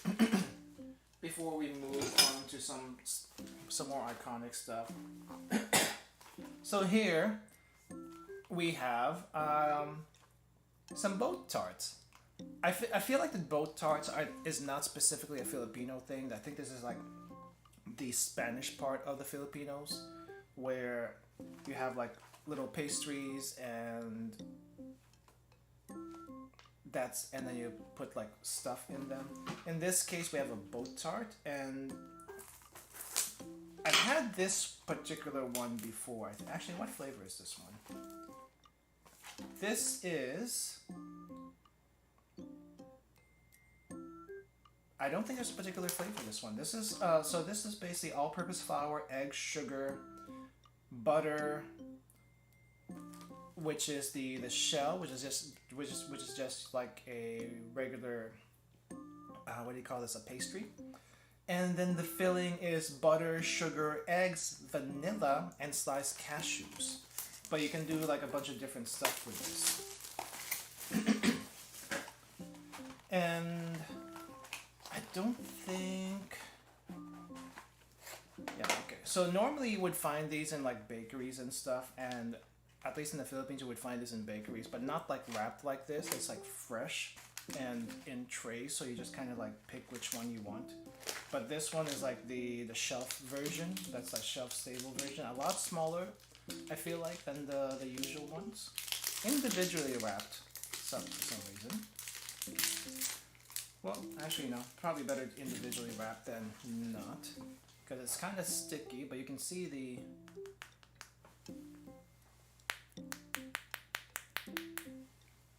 [SPEAKER 1] move on to some more iconic stuff. So here we have some boat tarts. I feel like the boat tarts is not specifically a Filipino thing. I think this is like the Spanish part of the Filipinos, where you have like little pastries and then you put like stuff in them. In this case, we have a boat tart, and I've had this particular one before. Actually, what flavor is this one? This is. I don't think there's a particular flavor for this one. This is so this is basically all-purpose flour, egg, sugar, butter, which is the shell, which is just like a regular what do you call this? A pastry. And then the filling is butter, sugar, eggs, vanilla, and sliced cashews. But you can do like a bunch of different stuff with this. And I don't think. Yeah, okay. So normally you would find these in like bakeries and stuff, and at least in the Philippines you would find this in bakeries, but not like wrapped like this. It's like fresh and in trays, so you just kind of like pick which one you want. But this one is like the shelf version. That's like shelf stable version. A lot smaller, I feel like, than the usual ones. Individually wrapped, for some reason. Well, actually no, probably better individually wrapped than not, because it's kind of sticky, but you can see the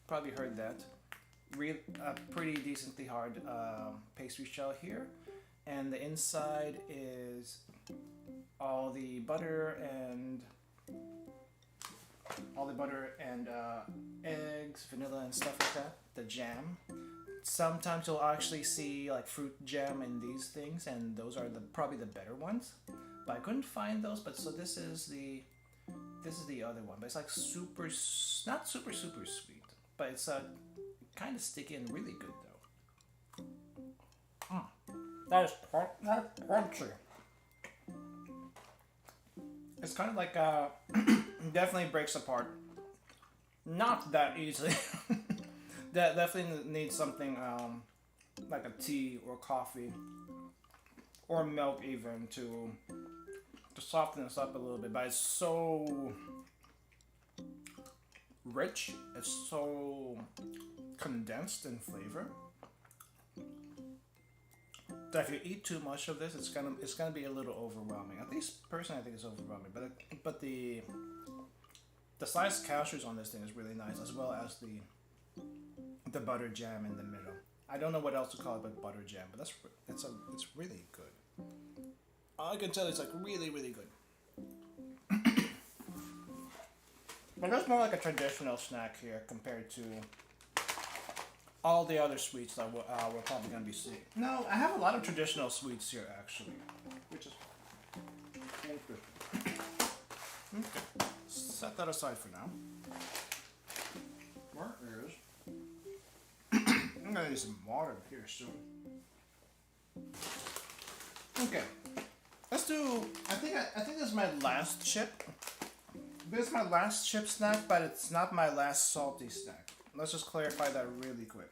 [SPEAKER 1] probably heard that. A pretty decently hard pastry shell here, and the inside is all the butter and eggs, vanilla, and stuff like that. The jam. Sometimes you'll actually see like fruit jam in these things, and those are probably the better ones. But I couldn't find those. But so this is the other one. But it's like not super sweet, but it's kind of sticky and really good though. That's crunchy. It's kind of like definitely breaks apart. Not that easily. That definitely needs something like a tea or coffee or milk even to soften this up a little bit. But it's so rich. It's so condensed in flavor that if you eat too much of this, it's gonna be a little overwhelming. At least personally, I think it's overwhelming. But the sliced cashews on this thing is really nice, as well as the butter jam in the middle. I don't know what else to call it but butter jam, but it's really good. I can tell it's like really good. But that's more like a traditional snack here compared to all the other sweets that we're probably going to be seeing. No, I have a lot of traditional sweets here actually, which is interesting. Okay, set that aside for now. Where is? I'm gonna need some water here soon. Okay, let's do. I think this is my last chip. This is my last chip snack, but it's not my last salty snack. Let's just clarify that really quick.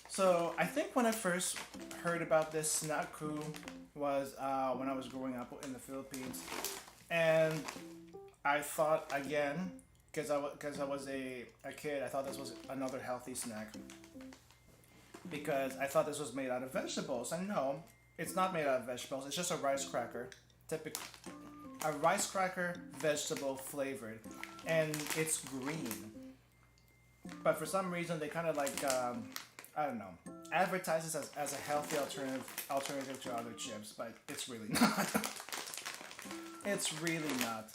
[SPEAKER 1] So I think when I first heard about this snack crew was when I was growing up in the Philippines, and I thought again, because I was a kid, I thought this was another healthy snack because I thought this was made out of vegetables, and no, it's not made out of vegetables. It's just a rice cracker, a rice cracker vegetable flavored, and it's green. But for some reason they kind of like I don't know, advertises as a healthy alternative to other chips, but it's really not. It's really not.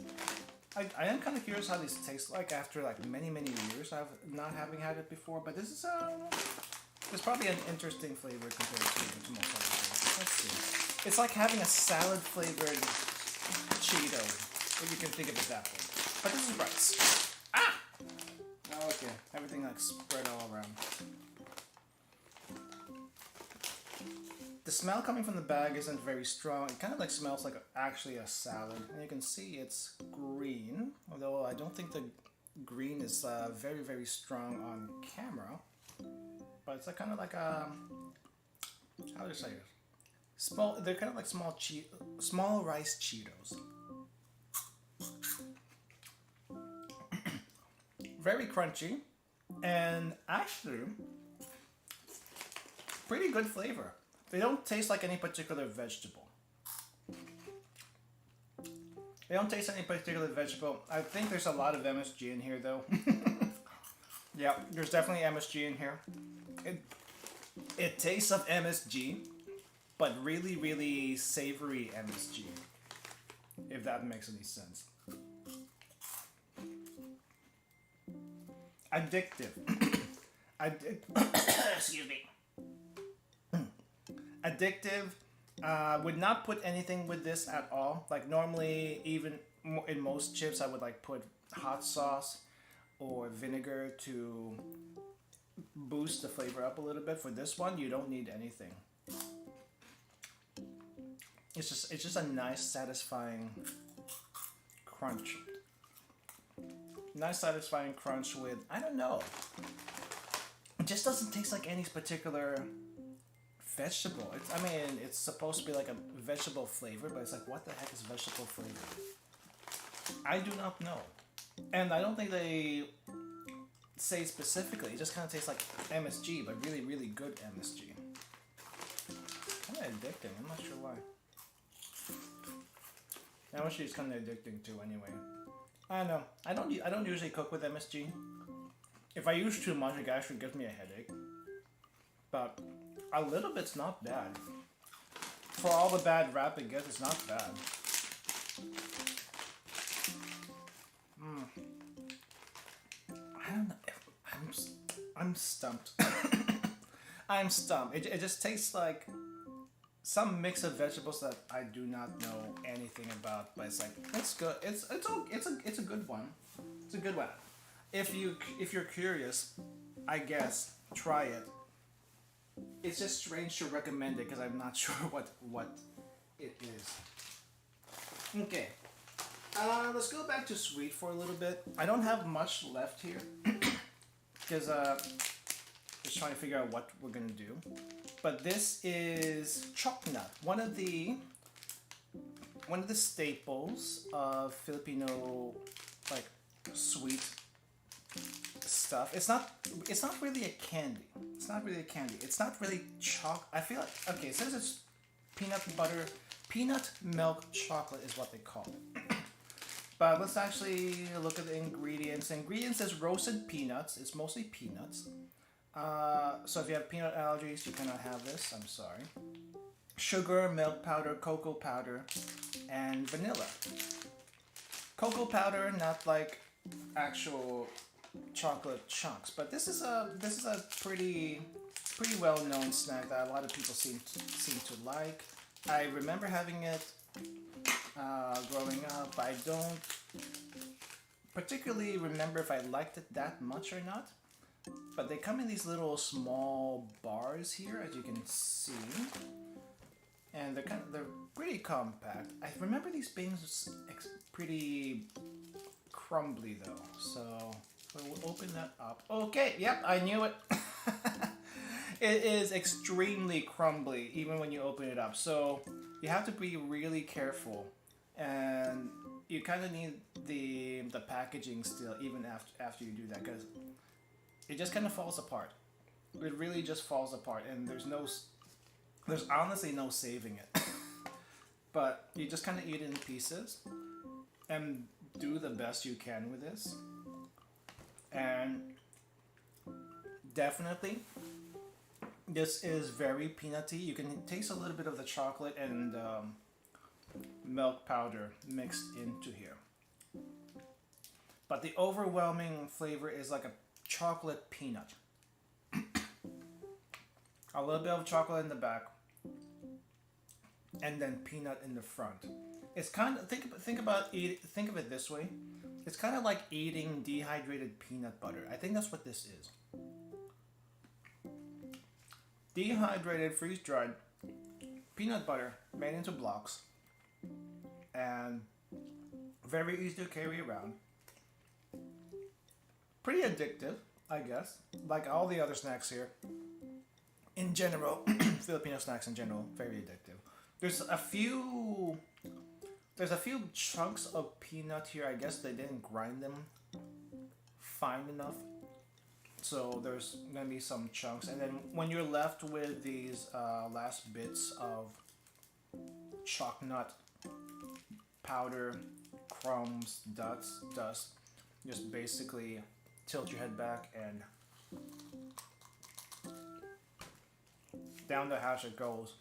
[SPEAKER 1] I am kind of curious how these taste like after like many years of not having had it before, but this is it's probably an interesting flavor compared to most other things. Let's see. It's like having a salad flavored Cheeto, if you can think of it that way. But this is rice. Ah! Oh, okay, everything like spread all around. The smell coming from the bag isn't very strong. It kind of like smells like actually a salad. And you can see it's green, although I don't think the green is very strong on camera. But it's like kind of like a, how do you say it? Small. They're kind of like small rice Cheetos. Very crunchy, and actually pretty good flavor. They don't taste like any particular vegetable. They don't taste any particular vegetable. I think there's a lot of MSG in here though. Yeah, there's definitely MSG in here. It tastes of MSG, but really savory MSG. If that makes any sense. Addictive. Excuse me. Addictive. Would not put anything with this at all. Like normally, even in most chips, I would like put hot sauce or vinegar to boost the flavor up a little bit. For this one, you don't need anything. It's just a nice, satisfying crunch. Nice, satisfying crunch with, I don't know. It just doesn't taste like any particular vegetable. It's supposed to be like a vegetable flavor, but it's like, what the heck is vegetable flavor? I do not know. And I don't think they say specifically. It just kind of tastes like MSG, but really good MSG. Kind of addicting. I'm not sure why. MSG is kind of addicting too, anyway. I don't know. I don't usually cook with MSG. If I use too much, it actually gives me a headache. But a little bit's not bad. For all the bad rap it gets, it's not bad. I don't know. I'm stumped. I'm stumped. It just tastes like some mix of vegetables that I do not know anything about, but it's like, it's good. It's a good one. It's a good one. If you're curious, I guess try it. It's just strange to recommend it because I'm not sure what it is. Okay. Let's go back to sweet for a little bit. I don't have much left here because just trying to figure out what we're gonna do. But this is chocolate, one of the staples of Filipino like sweet stuff. It's not really a candy. It's not really a candy. It's not really I feel like, okay, it says it's peanut milk chocolate is what they call it. But let's actually look at the ingredients. The ingredients is roasted peanuts. It's mostly peanuts. So if you have peanut allergies, you cannot have this. I'm sorry. Sugar, milk powder, cocoa powder, and vanilla. cocoa powder, not like actual chocolate chunks. But this is a pretty well known snack that a lot of people seem to like. I remember having it growing up. I don't particularly remember if I liked it that much or not. But they come in these little small bars here, as you can see, and they're pretty compact. I remember these being pretty crumbly though, so we'll open that up. Okay, yep, I knew it. It is extremely crumbly even when you open it up, so you have to be really careful, and you kind of need the packaging still even after you do that, because it just kind of falls apart. It really just falls apart, and there's honestly no saving it. But you just kind of eat it in pieces and do the best you can with this. And definitely, this is very peanutty. You can taste a little bit of the chocolate and milk powder mixed into here. But the overwhelming flavor is like a chocolate peanut. A little bit of chocolate in the back, and then peanut in the front. It's kind of think of it this way. It's kind of like eating dehydrated peanut butter. I think that's what this is. Dehydrated, freeze-dried peanut butter made into blocks, and very easy to carry around. Pretty addictive, I guess, like all the other snacks here. In general, Filipino snacks in general, very addictive. There's a few chunks of peanut here. I guess they didn't grind them fine enough, so there's gonna be some chunks. And then when you're left with these last bits of chalk nut powder, crumbs, dust, just basically tilt your head back and down the hatch it goes.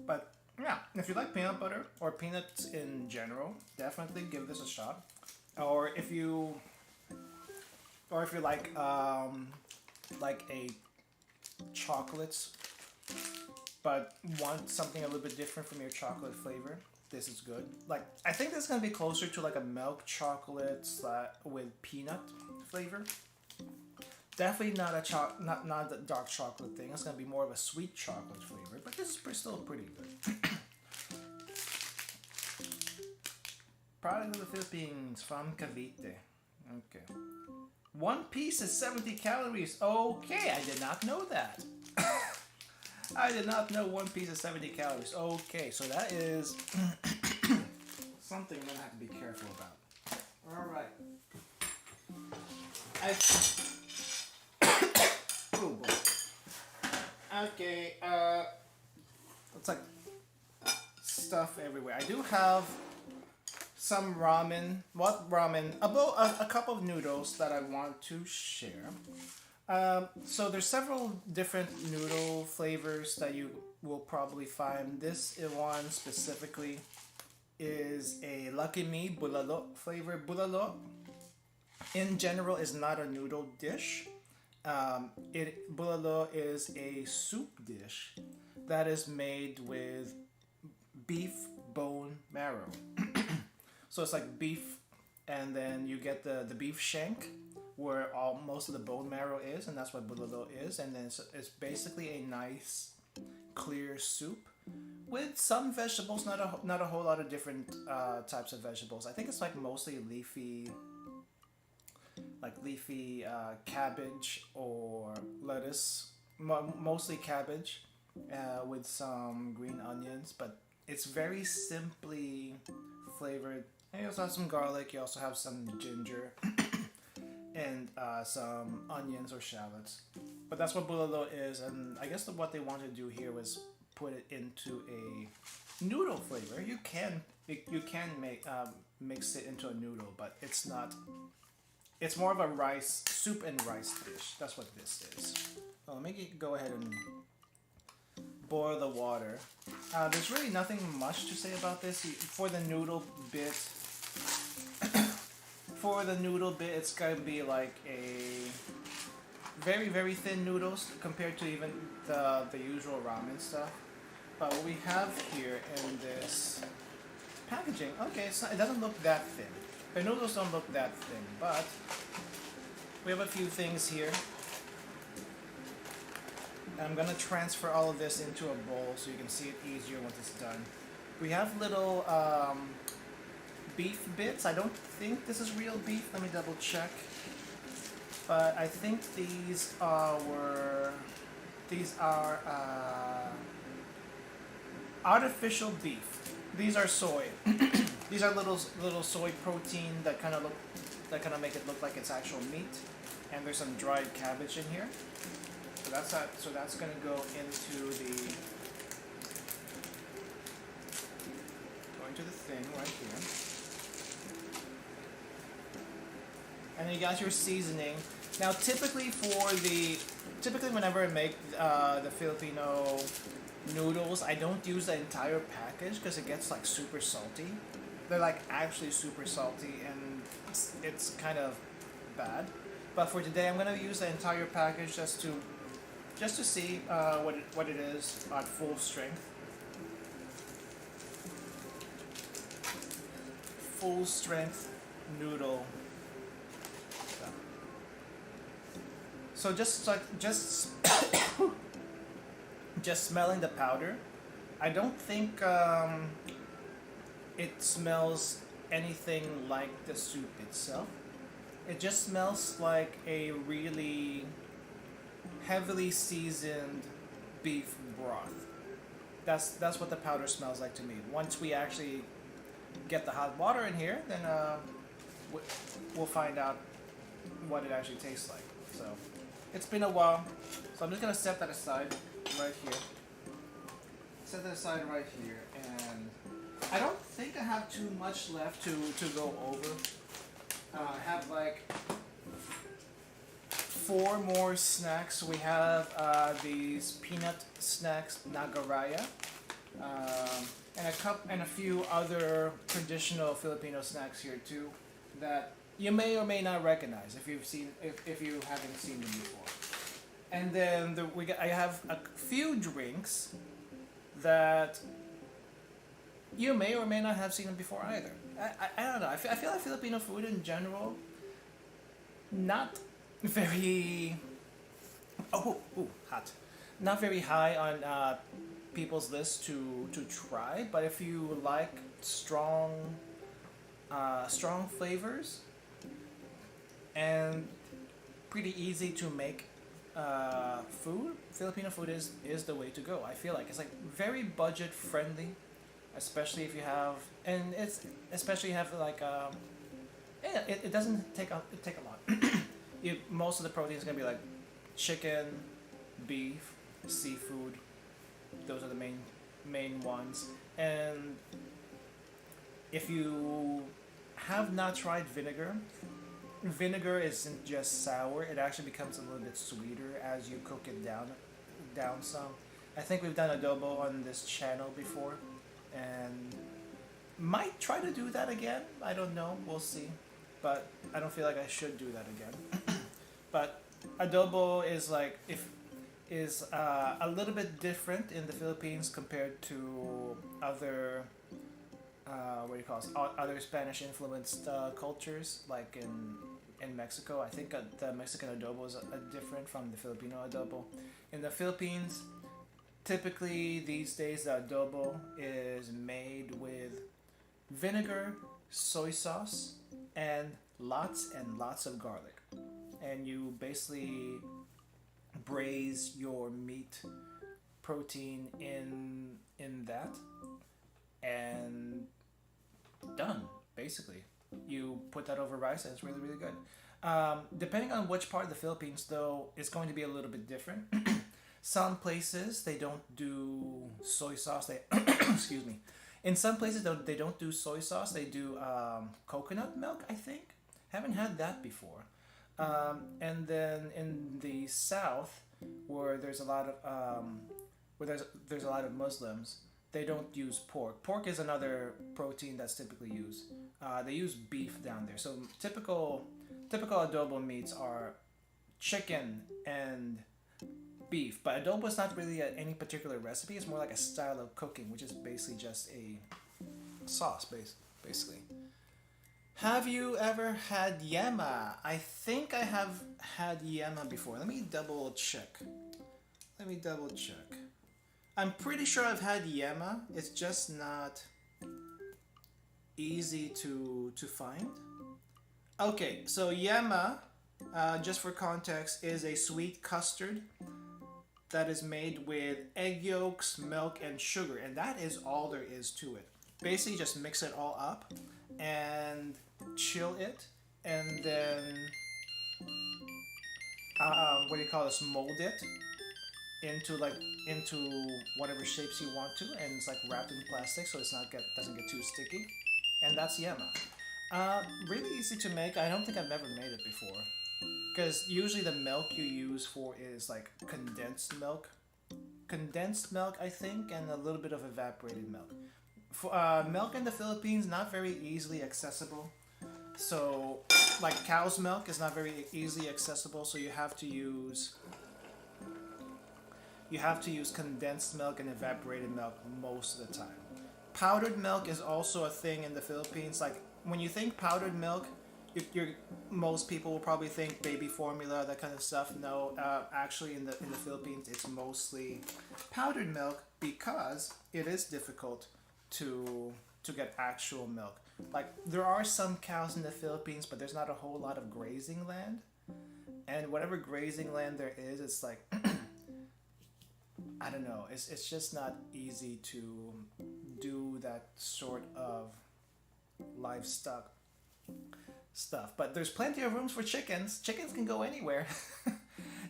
[SPEAKER 1] But yeah, if you like peanut butter or peanuts in general, definitely give this a shot. Or if you like a chocolates, but want something a little bit different from your chocolate flavor, this is good. Like, I think this is gonna be closer to like a milk chocolate with peanut flavor. Definitely not not the dark chocolate thing. It's gonna be more of a sweet chocolate flavor, but this is still pretty good. Product of the Philippines from Cavite. Okay. One piece is 70 calories. Okay, I did not know that. I did not know one piece is 70 calories. Okay, so that is something I'm gonna have to be careful about. All right. Oh boy. Okay. It's like stuff everywhere. I do have some ramen. What ramen? A cup of noodles that I want to share. So there's several different noodle flavors that you will probably find. This one specifically is a Lucky Me bulalo flavor. Bulalo in general is not a noodle dish. Bulalo is a soup dish that is made with beef bone marrow. So it's like beef, and then you get the beef shank, where most of the bone marrow is, and that's what bulalo is. And then it's basically a nice clear soup with some vegetables, not a whole lot of different types of vegetables. I think it's like mostly leafy cabbage or lettuce, mostly cabbage with some green onions, but it's very simply flavored. And you also have some garlic, you also have some ginger and some onions or shallots. But that's what bulalo is, and I guess what they wanted to do here was put it into a noodle flavor. You can mix it into a noodle, but it's not. It's more of a soup and rice dish. That's what this is. Well, let me go ahead and boil the water. There's really nothing much to say about this. For the noodle bit, it's gonna be like a very, very thin noodles compared to even the usual ramen stuff. But what we have here in this packaging, okay, it doesn't look that thin. The noodles don't look that thin, but we have a few things here. I'm gonna transfer all of this into a bowl so you can see it easier once it's done. We have little beef bits. I don't think this is real beef. Let me double check. But I think these are artificial beef. These are soy. These are little soy protein that kind of make it look like it's actual meat. And there's some dried cabbage in here. So that's that. So that's gonna go into the thing right here. And then you got your seasoning. Now, typically whenever I make the Filipino noodles, I don't use the entire package because it gets like super salty. They're like actually super salty, and it's kind of bad. But for today, I'm gonna use the entire package just to see what it is at full strength. Full strength noodle. So just smelling the powder, I don't think it smells anything like the soup itself. It just smells like a really heavily seasoned beef broth. That's what the powder smells like to me. Once we actually get the hot water in here, then we'll find out what it actually tastes like. So it's been a while, so I'm just gonna set that aside right here. Set that aside right here, and I don't think I have too much left to go over. I have like 4 more snacks. We have these peanut snacks, nagaraya, and a few other traditional Filipino snacks here too, that you may or may not recognize if you haven't seen them before. And then I have a few drinks that you may or may not have seen them before either. I don't know. I feel like Filipino food in general, not very hot, not very high on people's list to try. But if you like strong flavors and pretty easy to make food, Filipino food is the way to go. I feel like it's like very budget friendly, especially if you have, and it's especially have like it doesn't take a lot. Most of the protein is gonna be like chicken, beef, seafood. Those are the main ones. And if you have not tried vinegar isn't just sour. It actually becomes a little bit sweeter as you cook it down some. I think we've done adobo on this channel before, and might try to do that again. I don't know. We'll see. But I don't feel like I should do that again. But adobo is like a little bit different in the Philippines compared to other other Spanish influenced cultures, like in Mexico. I think the Mexican adobo is different from the Filipino adobo. In the Philippines, typically these days the adobo is made with vinegar, soy sauce, and lots of garlic. And you basically braise your meat protein in that, and done. Basically, you put that over rice, and it's really good. Depending on which part of the Philippines, though, it's going to be a little bit different. Some places they don't do soy sauce. They excuse me. In some places they don't do soy sauce. They do coconut milk. I think haven't had that before. And then in the south, where there's a lot of where there's a lot of Muslims, they don't use pork. Pork is another protein that's typically used. They use beef down there. So typical adobo meats are chicken and beef. But adobo is not really any particular recipe. It's more like a style of cooking, which is basically just a sauce, basically. Have you ever had yema? I think I have had yema before. Let me double check. I'm pretty sure I've had yema. It's just not easy to find. Okay, so yema, just for context, is a sweet custard that is made with egg yolks, milk, and sugar, and that is all there is to it. Basically, just mix it all up and chill it, and then what do you call this? Mold it into whatever shapes you want to, and it's like wrapped in plastic so it's doesn't get too sticky, and that's yema. Really easy to make. I don't think I've ever made it before, because usually the milk you use for is like condensed milk, I think, and a little bit of evaporated milk. Milk in the Philippines not very easily accessible. So, like cow's milk is not very easily accessible, so you have to use condensed milk and evaporated milk most of the time. Powdered milk is also a thing in the Philippines. Like when you think powdered milk, most people will probably think baby formula, that kind of stuff. No, actually in the Philippines it's mostly powdered milk, because it is difficult to get actual milk. Like there are some cows in the Philippines, but there's not a whole lot of grazing land, and whatever grazing land there is, it's like I don't know, it's just not easy to do that sort of livestock stuff. But there's plenty of rooms for chickens. Chickens can go anywhere.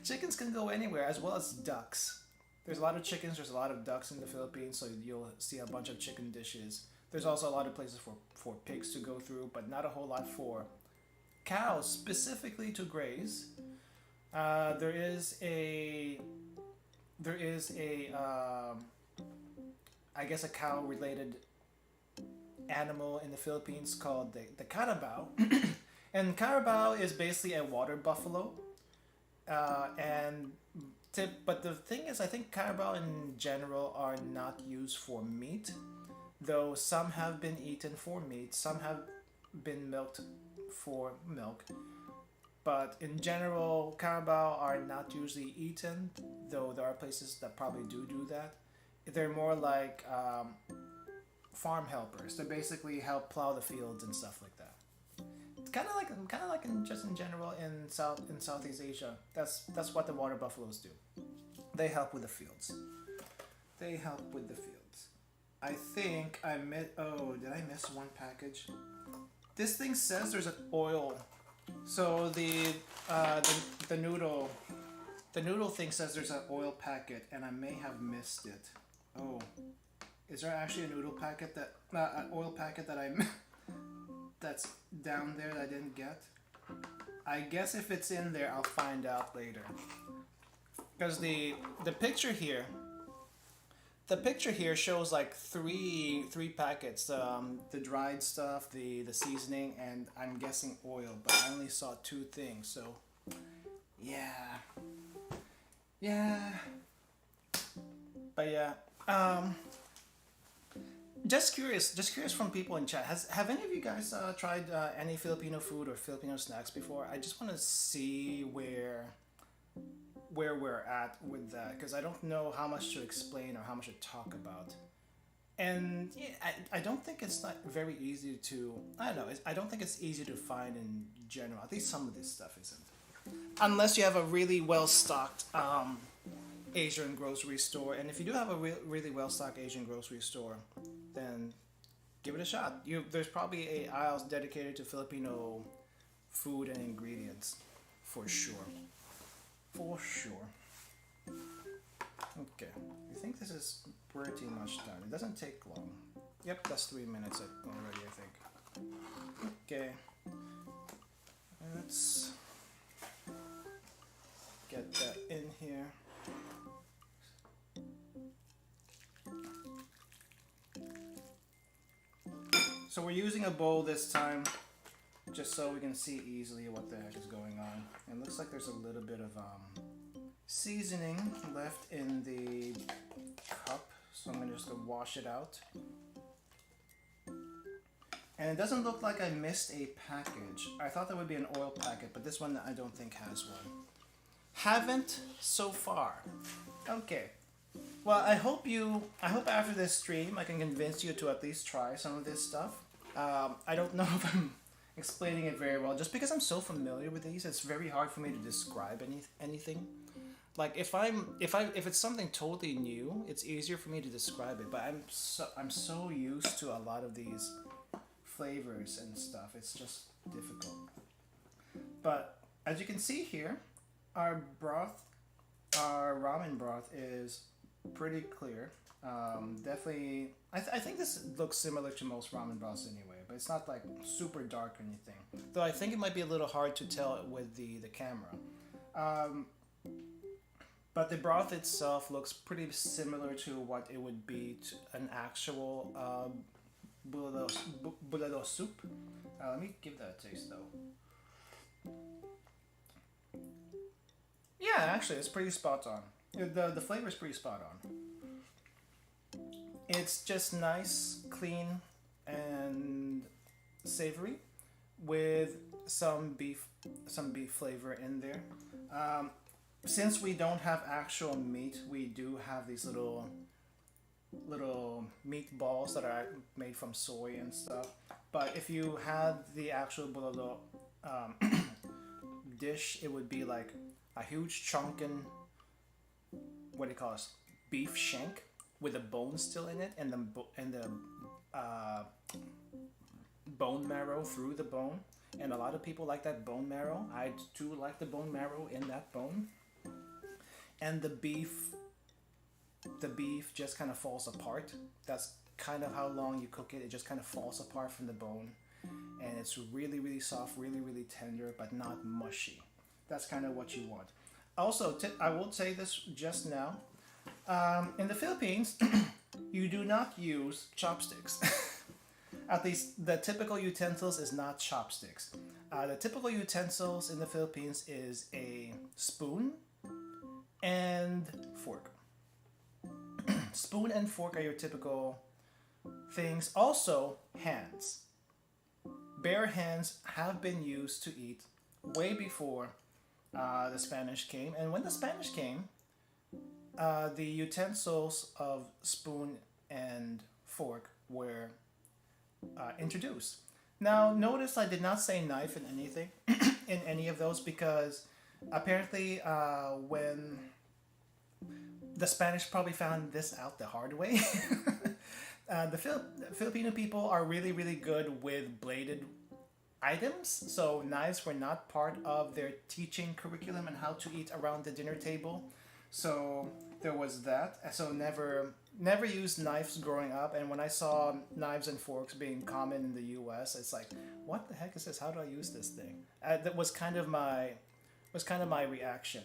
[SPEAKER 1] Chickens can go anywhere, as well as ducks. There's a lot of chickens, there's a lot of ducks in the Philippines, so you'll see a bunch of chicken dishes. There's also a lot of places for pigs to go through, but not a whole lot for cows specifically to graze. There is a I guess a cow related animal in the Philippines called the carabao. And carabao is basically a water buffalo. But the thing is, I think carabao in general are not used for meat, though some have been eaten for meat, some have been milked for milk. But in general, carabao are not usually eaten, though there are places that probably do that. They're more like farm helpers. They basically help plow the fields and stuff like that. It's kind of like just in general in Southeast Asia. That's what the water buffaloes do. They help with the fields. I think I did I miss one package? This thing says there's an oil. So the noodle thing says there's an oil packet, and I may have missed it. Oh, is there actually a noodle packet an oil packet that's down there that I didn't get? I guess if it's in there, I'll find out later. Because the picture here shows like three packets. The dried stuff, the seasoning, and I'm guessing oil. But I only saw two things, so yeah. But yeah. Just curious from people in chat. Have any of you guys tried any Filipino food or Filipino snacks before? I just want to see where we're at with that, because I don't know how much to explain or how much to talk about. And yeah, I don't think it's not very easy to, I don't know, I don't think it's easy to find in general. At least some of this stuff isn't. Unless you have a really well-stocked Asian grocery store. And if you do have a really well-stocked Asian grocery store, then give it a shot. There's probably a aisle dedicated to Filipino food and ingredients, for sure. Okay, I think this is pretty much done. It doesn't take long. Yep, that's 3 minutes already, I think. Okay, let's get that in here. So we're using a bowl this time, just so we can see easily what the heck is going on. It looks like there's a little bit of seasoning left in the cup, so I'm just gonna wash it out. And it doesn't look like I missed a package. I thought that would be an oil packet, but this one I don't think has one. Haven't so far. Okay. Well, I hope after this stream I can convince you to at least try some of this stuff. I don't know if I'm explaining it very well. Just because I'm so familiar with these, it's very hard for me to describe anything. Like if it's something totally new, it's easier for me to describe it. But I'm so used to a lot of these flavors and stuff. It's just difficult. But as you can see here, our ramen broth is pretty clear. Definitely, I think this looks similar to most ramen broths anyway, but it's not like super dark or anything. Though I think it might be a little hard to tell with the camera. But the broth itself looks pretty similar to what it would be to an actual bulalo soup. Let me give that a taste though. Yeah, actually, it's pretty spot on. The flavor is pretty spot on. It's just nice, clean, and savory, with some beef flavor in there. Since we don't have actual meat, we do have these little meatballs that are made from soy and stuff. But if you had the actual bulalo dish, it would be like a huge chunkin', what do you call it, beef shank with the bone still in it, and the bone marrow through the bone. And a lot of people like that bone marrow. I too like the bone marrow in that bone. And the beef just kind of falls apart. That's kind of how long you cook it. It just kind of falls apart from the bone, and it's really, really soft, really, really tender, but not mushy. That's kind of what you want. Also, I will say this just now. In the Philippines, you do not use chopsticks. At least the typical utensils is not chopsticks. The typical utensils in the Philippines is a spoon and fork. Spoon and fork are your typical things. Also, hands. Bare hands have been used to eat way before the Spanish came. And when the Spanish came, the utensils of spoon and fork were introduced. Now, notice I did not say knife in anything, in any of those, because apparently when the Spanish probably found this out the hard way. The Filipino people are really, really good with bladed items, so knives were not part of their teaching curriculum and how to eat around the dinner table. So there was that. So never used knives growing up, and when I saw knives and forks being common in the US, it's like, what the heck is this? How do I use this thing? That was kind of my reaction.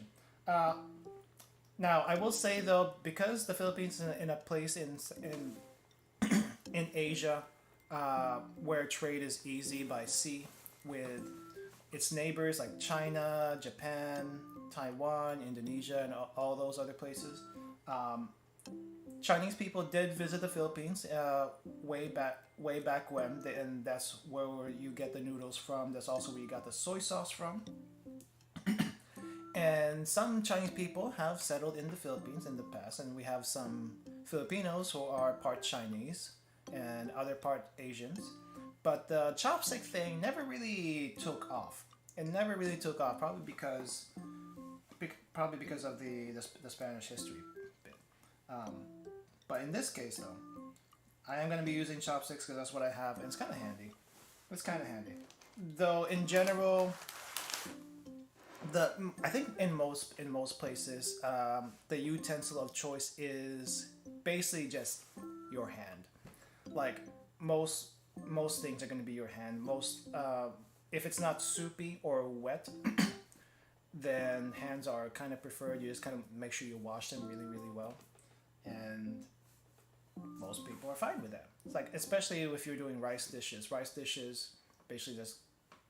[SPEAKER 1] Now I will say though, because the Philippines is in a place in Asia where trade is easy by sea with its neighbors like China, Japan, Taiwan, Indonesia, and all those other places. Chinese people did visit the Philippines way back when, and that's where you get the noodles from. That's also where you got the soy sauce from. And some Chinese people have settled in the Philippines in the past, and we have some Filipinos who are part Chinese and other part Asians. But the chopstick thing never really took off. It never really took off, probably because of the Spanish history bit. But in this case, though, I am going to be using chopsticks because that's what I have, and it's kind of handy. Though in general, I think in most places, the utensil of choice is basically just your hand. Like most things are going to be your hand. If it's not soupy or wet, then hands are kind of preferred. You just kind of make sure you wash them really, really well. And most people are fine with that. It's like, especially if you're doing rice dishes. Rice dishes, basically just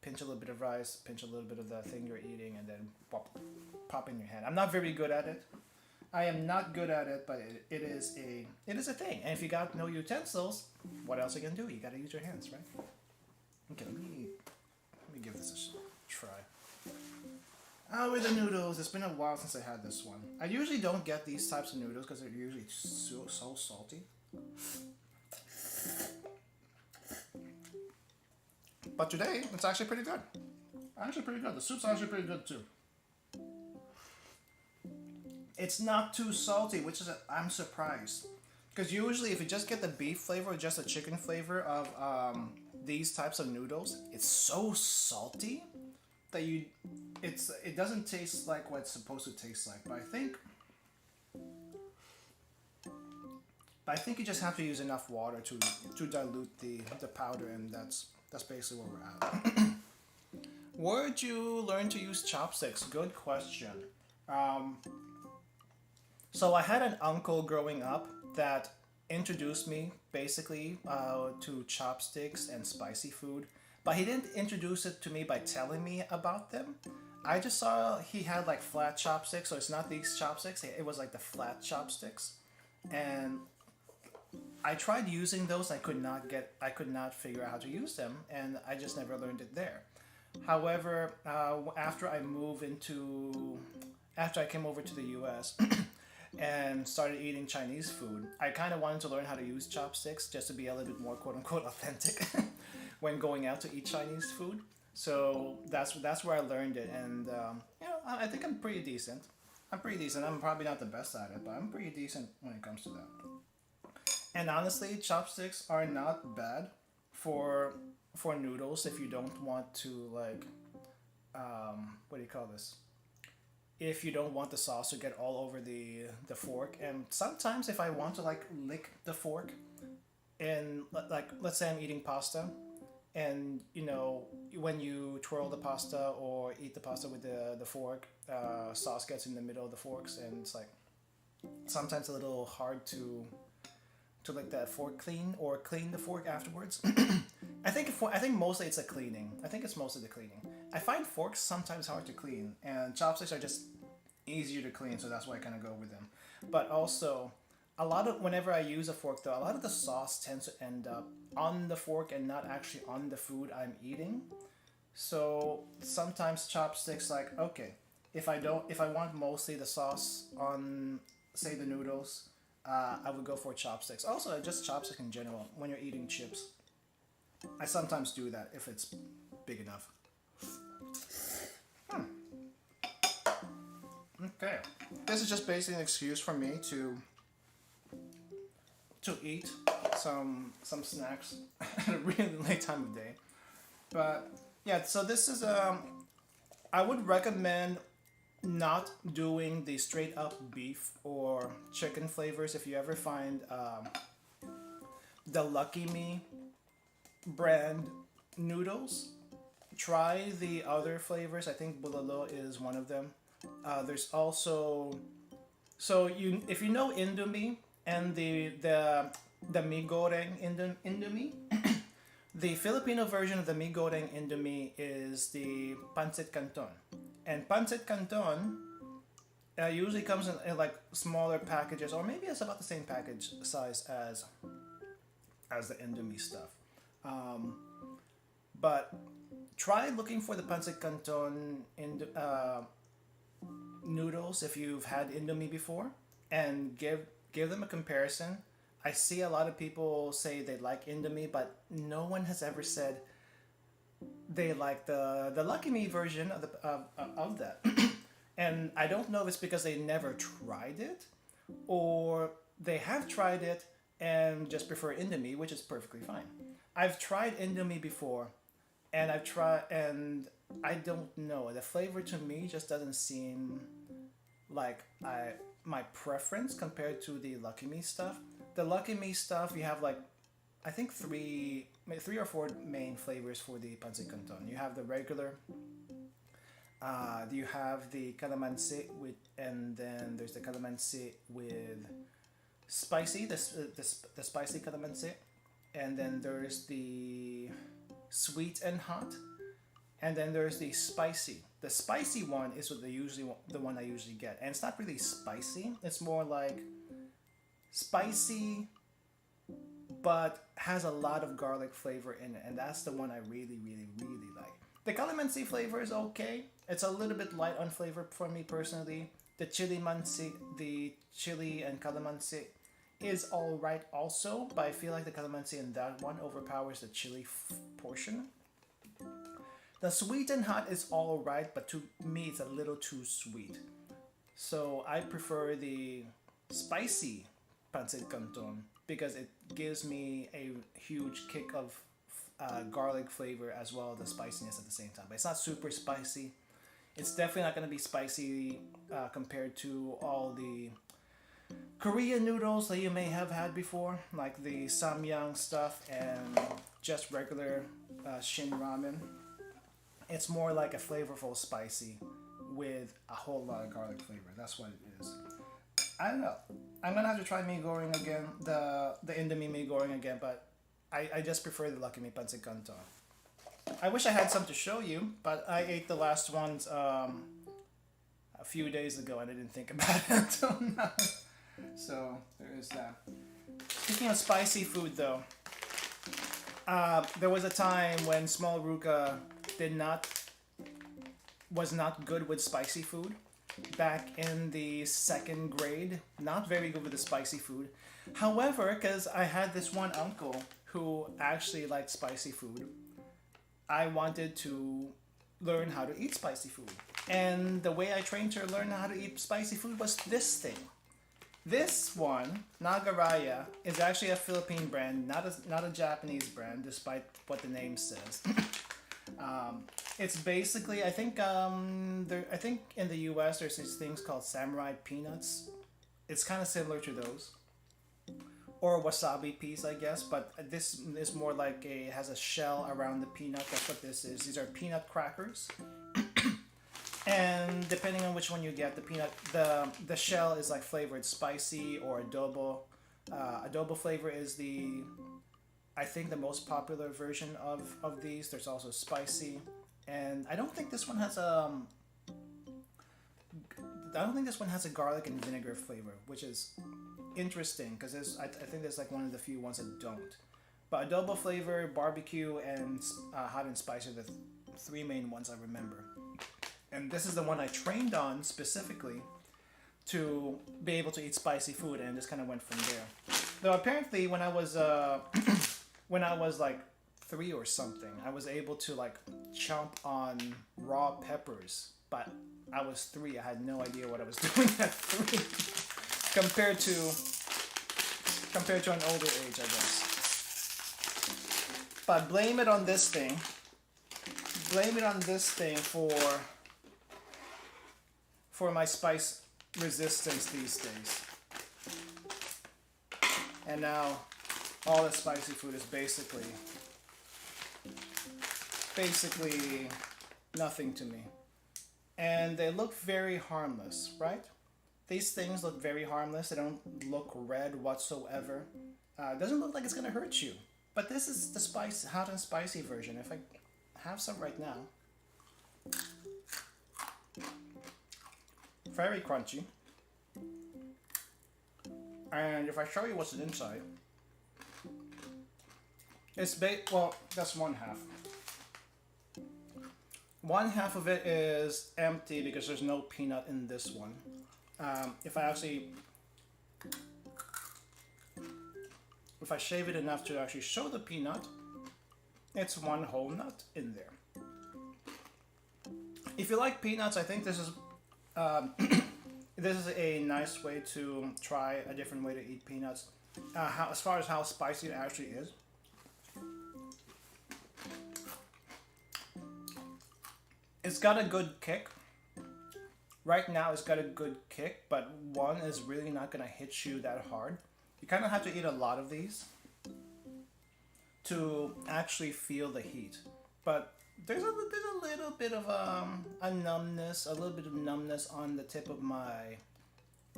[SPEAKER 1] pinch a little bit of rice, pinch a little bit of the thing you're eating, and then pop in your hand. I'm not very good at it. I am not good at it, but it is a thing. And if you got no utensils, what else are you gonna do? You gotta use your hands, right? Okay, let me give this a try. With the noodles, it's been a while since I had this one. I usually don't get these types of noodles because they're usually so salty. But today, it's actually pretty good. The soup's actually pretty good too. It's not too salty, which is I'm surprised. Because usually if you just get the beef flavor or just the chicken flavor of these types of noodles, it's so salty that it doesn't taste like what it's supposed to taste like. But I think you just have to use enough water to dilute the powder, and that's basically where we're at. Where'd you learn to use chopsticks? Good question. So I had an uncle growing up that introduced me basically to chopsticks and spicy food, but he didn't introduce it to me by telling me about them. I just saw he had like flat chopsticks, so it's not these chopsticks, it was like the flat chopsticks, and I tried using those. I could not figure out how to use them, and I just never learned it there. However, after I came over to the US and started eating Chinese food, I kind of wanted to learn how to use chopsticks just to be a little bit more quote unquote authentic when going out to eat Chinese food. So that's where I learned it, and I think I'm pretty decent. I'm probably not the best at it, but I'm pretty decent when it comes to that. And honestly, chopsticks are not bad for noodles if you don't want to like what do you call this? If you don't want the sauce to get all over the fork. And sometimes if I want to like lick the fork, and like let's say I'm eating pasta, and when you twirl the pasta or eat the pasta with the fork, sauce gets in the middle of the forks, and it's like sometimes a little hard to lick that fork clean or clean the fork afterwards. I think mostly it's a cleaning. I think it's mostly the cleaning. I find forks sometimes hard to clean, and chopsticks are just easier to clean, so that's why I kind of go with them. But also, whenever I use a fork though, a lot of the sauce tends to end up on the fork and not actually on the food I'm eating. So sometimes chopsticks, like, okay, if I want mostly the sauce on, say, the noodles, I would go for chopsticks. Also, just chopstick in general when you're eating chips. I sometimes do that if it's big enough. Okay, this is just basically an excuse for me to eat some snacks at a really late time of day. But yeah, so this is I would recommend not doing the straight up beef or chicken flavors. If you ever find the Lucky Me brand noodles, try the other flavors. I think bulalo is one of them. There's also, if you know Indomie and the mi goreng Indomie, the Filipino version of the mi goreng Indomie is the pancit canton. And pancit canton usually comes in like smaller packages, or maybe it's about the same package size as the Indomie stuff. But try looking for the pancit canton noodles if you've had Indomie before, and give them a comparison. I see a lot of people say they like Indomie, but no one has ever said they like the Lucky Me version of that. And I don't know if it's because they never tried it, or they have tried it and just prefer Indomie, which is perfectly fine. I've tried Indomie before, and I don't know. The flavor to me just doesn't seem like my preference compared to the Lucky Me stuff. The Lucky Me stuff, you have like, I think three or four main flavors for the pancit canton. You have the regular, you have the calamansi and then there's the calamansi with spicy, the spicy calamansi, and then there's the sweet and hot, and then there's the spicy. The spicy one is what the one I usually get, and it's not really spicy. It's more like spicy, but has a lot of garlic flavor in it, and that's the one I really, really, really like. The calamansi flavor is okay. It's a little bit light on flavor for me personally. The chili and calamansi is alright also, but I feel like the calamansi in that one overpowers the chili portion. The sweet and hot is alright, but to me it's a little too sweet. So I prefer the spicy pancit canton because it gives me a huge kick of garlic flavor as well as the spiciness at the same time. But it's not super spicy. It's definitely not going to be spicy compared to all the Korean noodles that you may have had before, like the samyang stuff and just regular shin ramen. It's more like a flavorful spicy with a whole lot of garlic flavor. That's what it is. I don't know. I'm gonna have to try mee goreng again, the Indomie mee goreng again, but I just prefer the Lucky Me pancit canton. I wish I had some to show you, but I ate the last ones a few days ago and I didn't think about it until now. So there is that. Speaking of spicy food though, there was a time when small Ruka was not good with spicy food. Back in the second grade, not very good with the spicy food. However, because I had this one uncle who actually liked spicy food, I wanted to learn how to eat spicy food. And the way I trained her to learn how to eat spicy food was this thing. This one, Nagaraya, is actually a Philippine brand, not a Japanese brand, despite what the name says. It's basically, I think in the US there's these things called samurai peanuts. It's kind of similar to those, or wasabi peas, I guess. But this is more like it has a shell around the peanut. That's what this is. These are peanut crackers, and depending on which one you get, the shell is like flavored spicy or adobo. Adobo flavor is I think the most popular version of these. There's also spicy, and I don't think this one has a garlic and vinegar flavor, which is interesting because I think there's like one of the few ones that don't. But adobo flavor, barbecue, and hot and spicy are the three main ones I remember. And this is the one I trained on specifically to be able to eat spicy food, and just kind of went from there. Though apparently when I was like 3 or something, I was able to like chomp on raw peppers, but I was 3. I had no idea what I was doing at 3 compared to an older age, I guess. But blame it on this thing. Blame it on this thing for my spice resistance these days. And now all the spicy food is basically nothing to me. And they look very harmless, right? These things look very harmless. They don't look red whatsoever. It doesn't look like it's gonna hurt you. But this is the hot and spicy version. If I have some right now. Very crunchy. And if I show you what's inside, it's well, that's one half. One half of it is empty because there's no peanut in this one. If I shave it enough to actually show the peanut, it's one whole nut in there. If you like peanuts, I think this is this is a nice way to try a different way to eat peanuts. As far as how spicy it actually is. It's got a good kick. Right now it's got a good kick, but one is really not going to hit you that hard. You kind of have to eat a lot of these to actually feel the heat. But there's a little bit of a little bit of numbness on the tip of my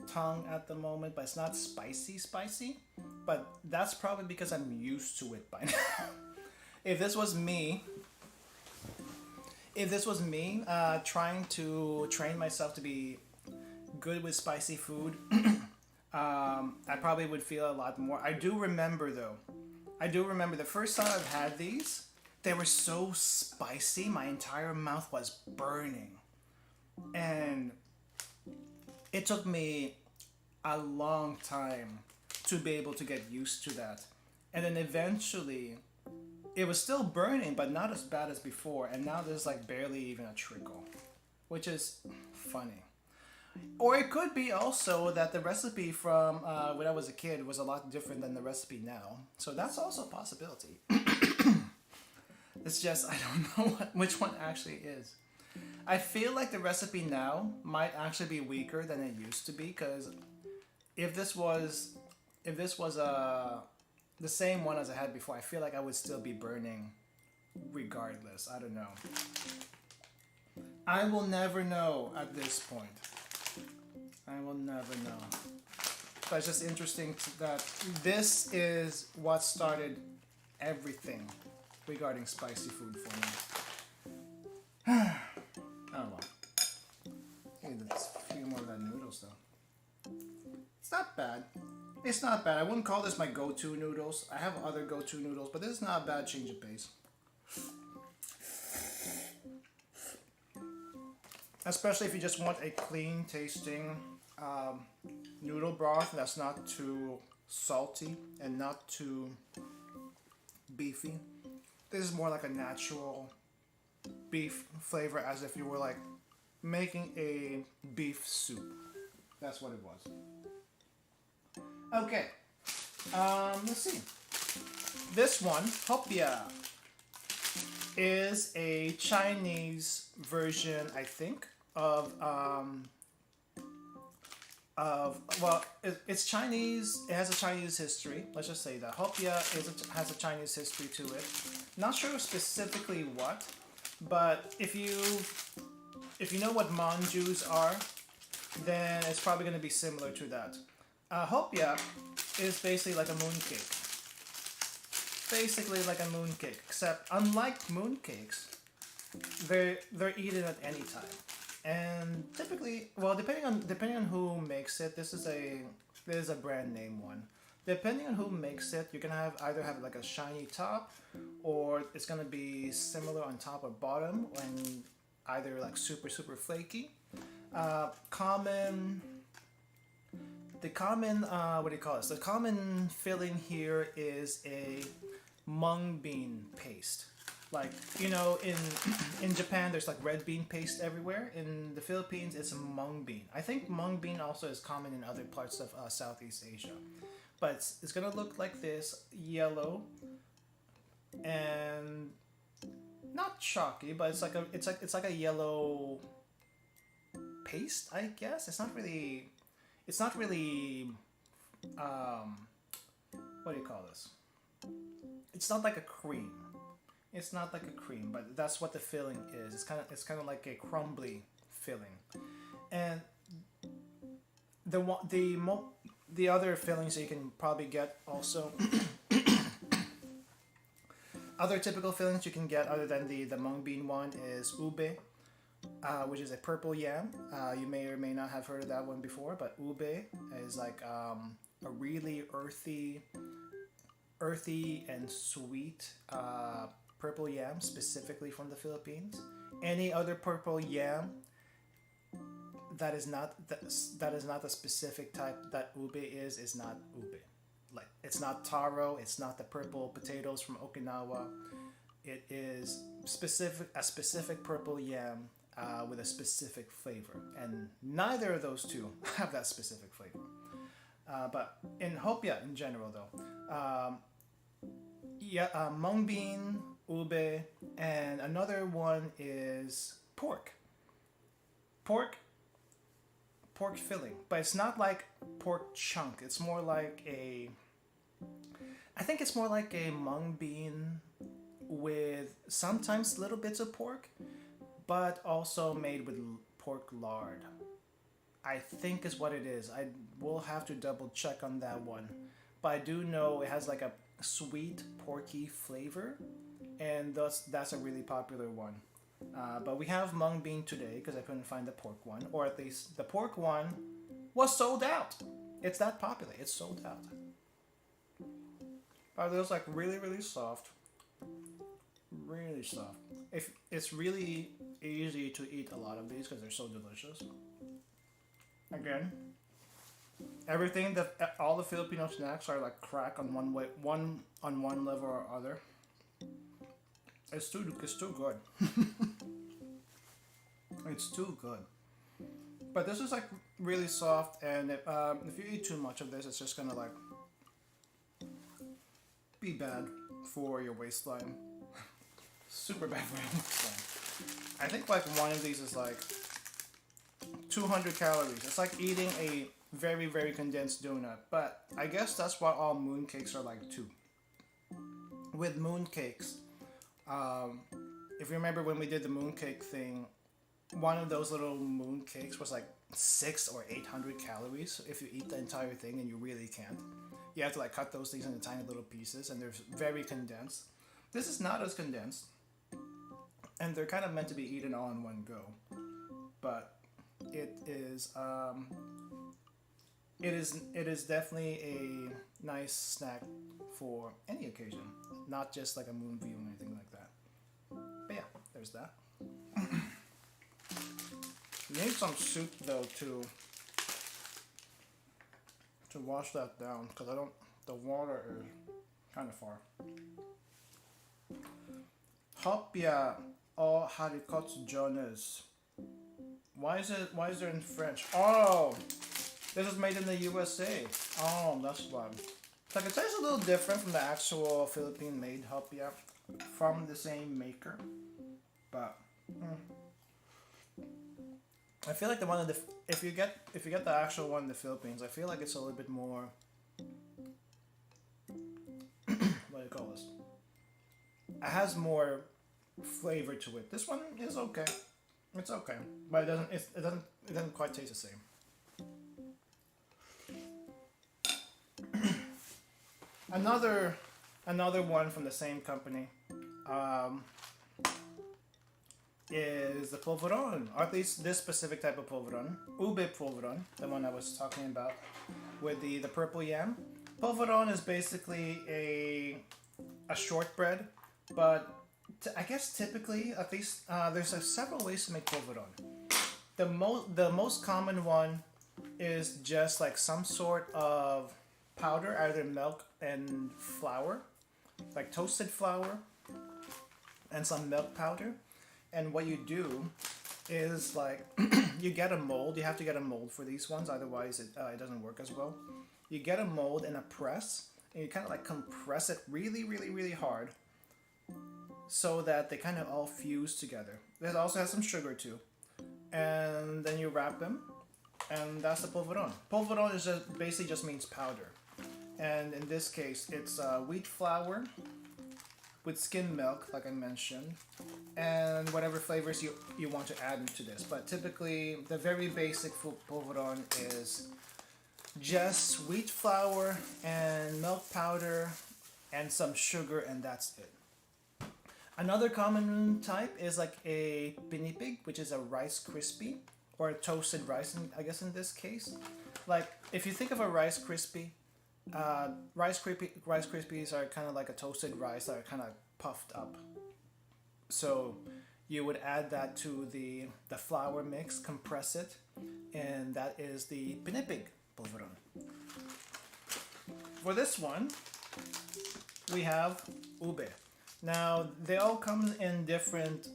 [SPEAKER 1] tongue at the moment, but it's not spicy. But that's probably because I'm used to it by now. If this was me, trying to train myself to be good with spicy food, I probably would feel a lot more. I do remember the first time I've had these, they were so spicy, my entire mouth was burning. And it took me a long time to be able to get used to that. And then eventually, it was still burning, but not as bad as before. And now there's like barely even a trickle, which is funny. Or it could be also that the recipe from when I was a kid was a lot different than the recipe now. So that's also a possibility. It's just, I don't know which one actually is. I feel like the recipe now might actually be weaker than it used to be, because if this was the same one as I had before, I feel like I would still be burning regardless. I don't know. I will never know at this point. I will never know. But it's just interesting that this is what started everything regarding spicy food for me. Oh well. Hey, there's a few more of that noodles though. It's not bad. It's not bad. I wouldn't call this my go-to noodles. I have other go-to noodles, but this is not a bad change of pace. Especially if you just want a clean tasting noodle broth that's not too salty and not too beefy. This is more like a natural beef flavor, as if you were like making a beef soup. That's what it was. Okay, let's see. This one, Hopya, is a Chinese version, I think, of well, it's Chinese. It has a Chinese history. Let's just say that Hopya has a Chinese history to it. Not sure specifically what, but if you know what manjus are, then it's probably going to be similar to that. Hopya is basically like a mooncake. Basically like a mooncake, except unlike mooncakes, they're eaten at any time. And typically, well, depending on who makes it, this is a brand name one. Depending on who makes it, you can either have like a shiny top, or it's gonna be similar on top or bottom, and either like super flaky. The common what do you call this? The common filling here is a mung bean paste. Like, you know, in Japan, there's like red bean paste everywhere. In the Philippines, it's mung bean. I think mung bean also is common in other parts of Southeast Asia. But it's gonna look like this, yellow, and not chalky, but it's like a yellow paste, I guess. It's not really what do you call this? It's not like a cream. It's not like a cream, but that's what the filling is. It's kind of like a crumbly filling. And the other fillings that you can probably get also other typical fillings you can get other than the mung bean one is ube, which is a purple yam. You may or may not have heard of that one before, but ube is like a really earthy and sweet purple yam, specifically from the Philippines. Any other purple yam that is not the specific type that ube is not ube. Like, it's not taro, it's not the purple potatoes from Okinawa. It is a specific purple yam with a specific flavor, and neither of those two have that specific flavor. But in Hopya in general, though, mung bean, ube, and another one is pork filling, but it's not like pork chunk. It's more like I think it's more like a mung bean with sometimes little bits of pork, but also made with pork lard. I think is what it is. I will have to double check on that one. But I do know it has like a sweet porky flavor, and that's a really popular one. But we have mung bean today because I couldn't find the pork one, or at least the pork one was sold out. It's that popular. It's sold out. But it was like really, really soft. Really soft. If it's really easy to eat a lot of these because they're so delicious. Again, everything that all the Filipino snacks are like crack on one on one level or other. It's too good. It's too good. But this is like really soft, and if you eat too much of this, it's just gonna like be bad for your waistline. Super bad for your waistline. I think like one of these is like 200 calories. It's like eating a very, very condensed donut. But I guess that's what all mooncakes are like too. With mooncakes, if you remember when we did the mooncake thing, one of those little mooncakes was like 600 or 800 calories if you eat the entire thing, and you really can't. You have to like cut those things into tiny little pieces, and they're very condensed. This is not as condensed, and they're kind of meant to be eaten all in one go. But it is definitely a nice snack for any occasion, not just like a moon view or anything like that. But yeah, there's that. You need some soup though to wash that down, because the water is kind of far. Hopia o harikotsu jones. Why is it in French? Oh, this is made in the USA. Oh, that's why. Like, it tastes a little different from the actual Philippine made hopia from the same maker, but I feel like the one in the if you get the actual one in the Philippines, I feel like it's a little bit more what do you call this? It has more flavor to it. This one is okay. It's okay, but it doesn't quite taste the same. Another one from the same company is the polvoron, or at least this specific type of polvoron, ube polvoron, the one I was talking about with the purple yam. Polvoron is basically a shortbread, but I guess typically, at least, there's several ways to make polvoron. The most common one is just like some sort of powder, either milk and flour, like toasted flour and some milk powder. And what you do is like you get a mold. You have to get a mold for these ones, otherwise it doesn't work as well. You get a mold and a press, and you kind of like compress it really, really, really hard, so that they kind of all fuse together. It also has some sugar too, and then you wrap them, and that's the polvoron. Polvoron is basically just means powder, and in this case, it's wheat flour with skim milk, like I mentioned, and whatever flavors you want to add into this. But typically, the very basic polvoron is just wheat flour and milk powder and some sugar, and that's it. Another common type is like a pinipig, which is a Rice Krispie, or a toasted rice, I guess in this case. Like, if you think of a Rice Krispie, Rice Krispies are kind of like a toasted rice that are kind of puffed up. So you would add that to the flour mix, compress it, and that is the pinipig polvoron. For this one, we have ube. Now, they all come in different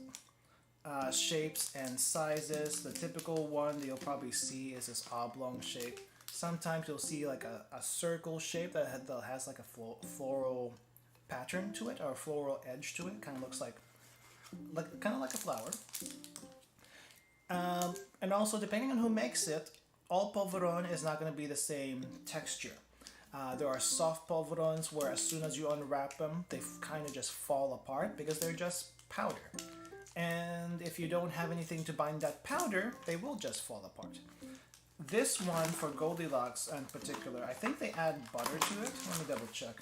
[SPEAKER 1] shapes and sizes. The typical one that you'll probably see is this oblong shape. Sometimes you'll see like a circle shape that has like a floral pattern to it, or a floral edge to it. Kind of looks like a flower. And also, depending on who makes it, all polvoron is not going to be the same texture. There are soft polvorons where as soon as you unwrap them, they kind of just fall apart because they're just powder. And if you don't have anything to bind that powder, they will just fall apart. this one for Goldilocks in particular, I think they add butter to it. Let me double check.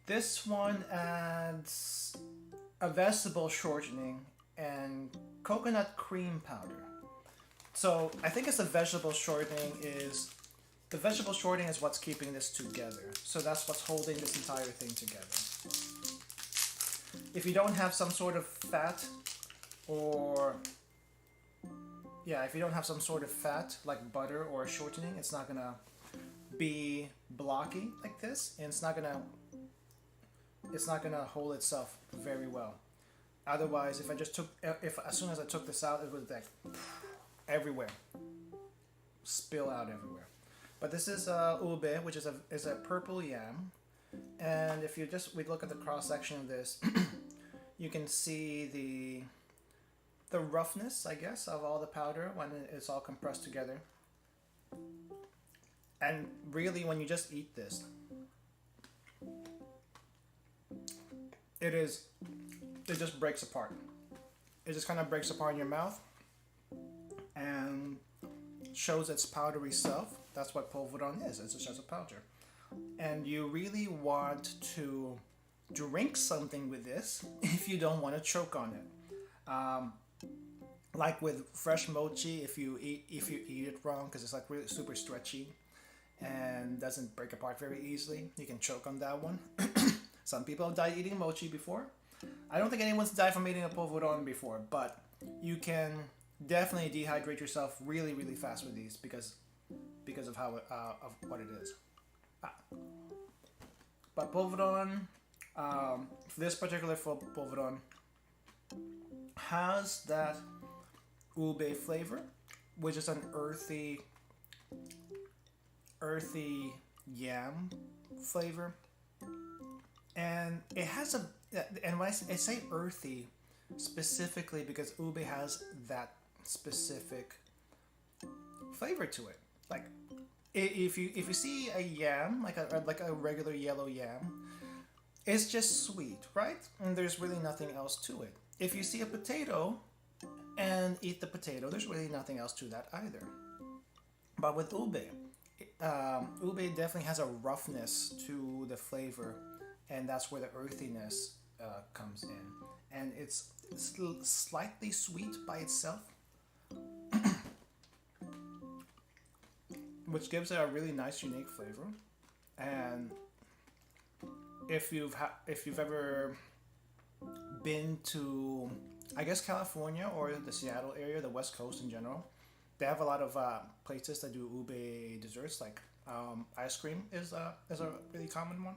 [SPEAKER 1] This one adds a vegetable shortening and coconut cream powder. So I think it's the vegetable shortening is what's keeping this together. So that's what's holding this entire thing together. If you don't have some sort of fat or if you don't have some sort of fat like butter or shortening, it's not gonna be blocky like this, and it's not gonna hold itself very well. Otherwise, as soon as I took this out, it was like everywhere, spill out everywhere. But this is ube, which is a purple yam, and if we look at the cross section of this, you can see the roughness, I guess, of all the powder when it's all compressed together. And really, when you just eat this, it just breaks apart. It just kind of breaks apart in your mouth and shows its powdery self. That's what polvoron is. It's just a powder. And you really want to drink something with this if you don't want to choke on it. Like with fresh mochi, if you eat it wrong, because it's like really super stretchy and doesn't break apart very easily, you can choke on that one. Some people have died eating mochi before. I don't think anyone's died from eating a polvoron before, but you can definitely dehydrate yourself really, really fast with these because of how of what it is. But polvoron, this particular polvoron has that ube flavor, which is an earthy yam flavor, and it has and when I say earthy specifically because ube has that specific flavor to it. Like if you see a yam, like a regular yellow yam, it's just sweet, right? And there's really nothing else to it. If you see a potato and eat the potato, there's really nothing else to that either. But with ube definitely has a roughness to the flavor, and that's where the earthiness comes in. And it's slightly sweet by itself, which gives it a really nice, unique flavor. And if you've ever been to, I guess, California or the Seattle area, the West Coast in general, they have a lot of places that do ube desserts. Like ice cream is a really common one.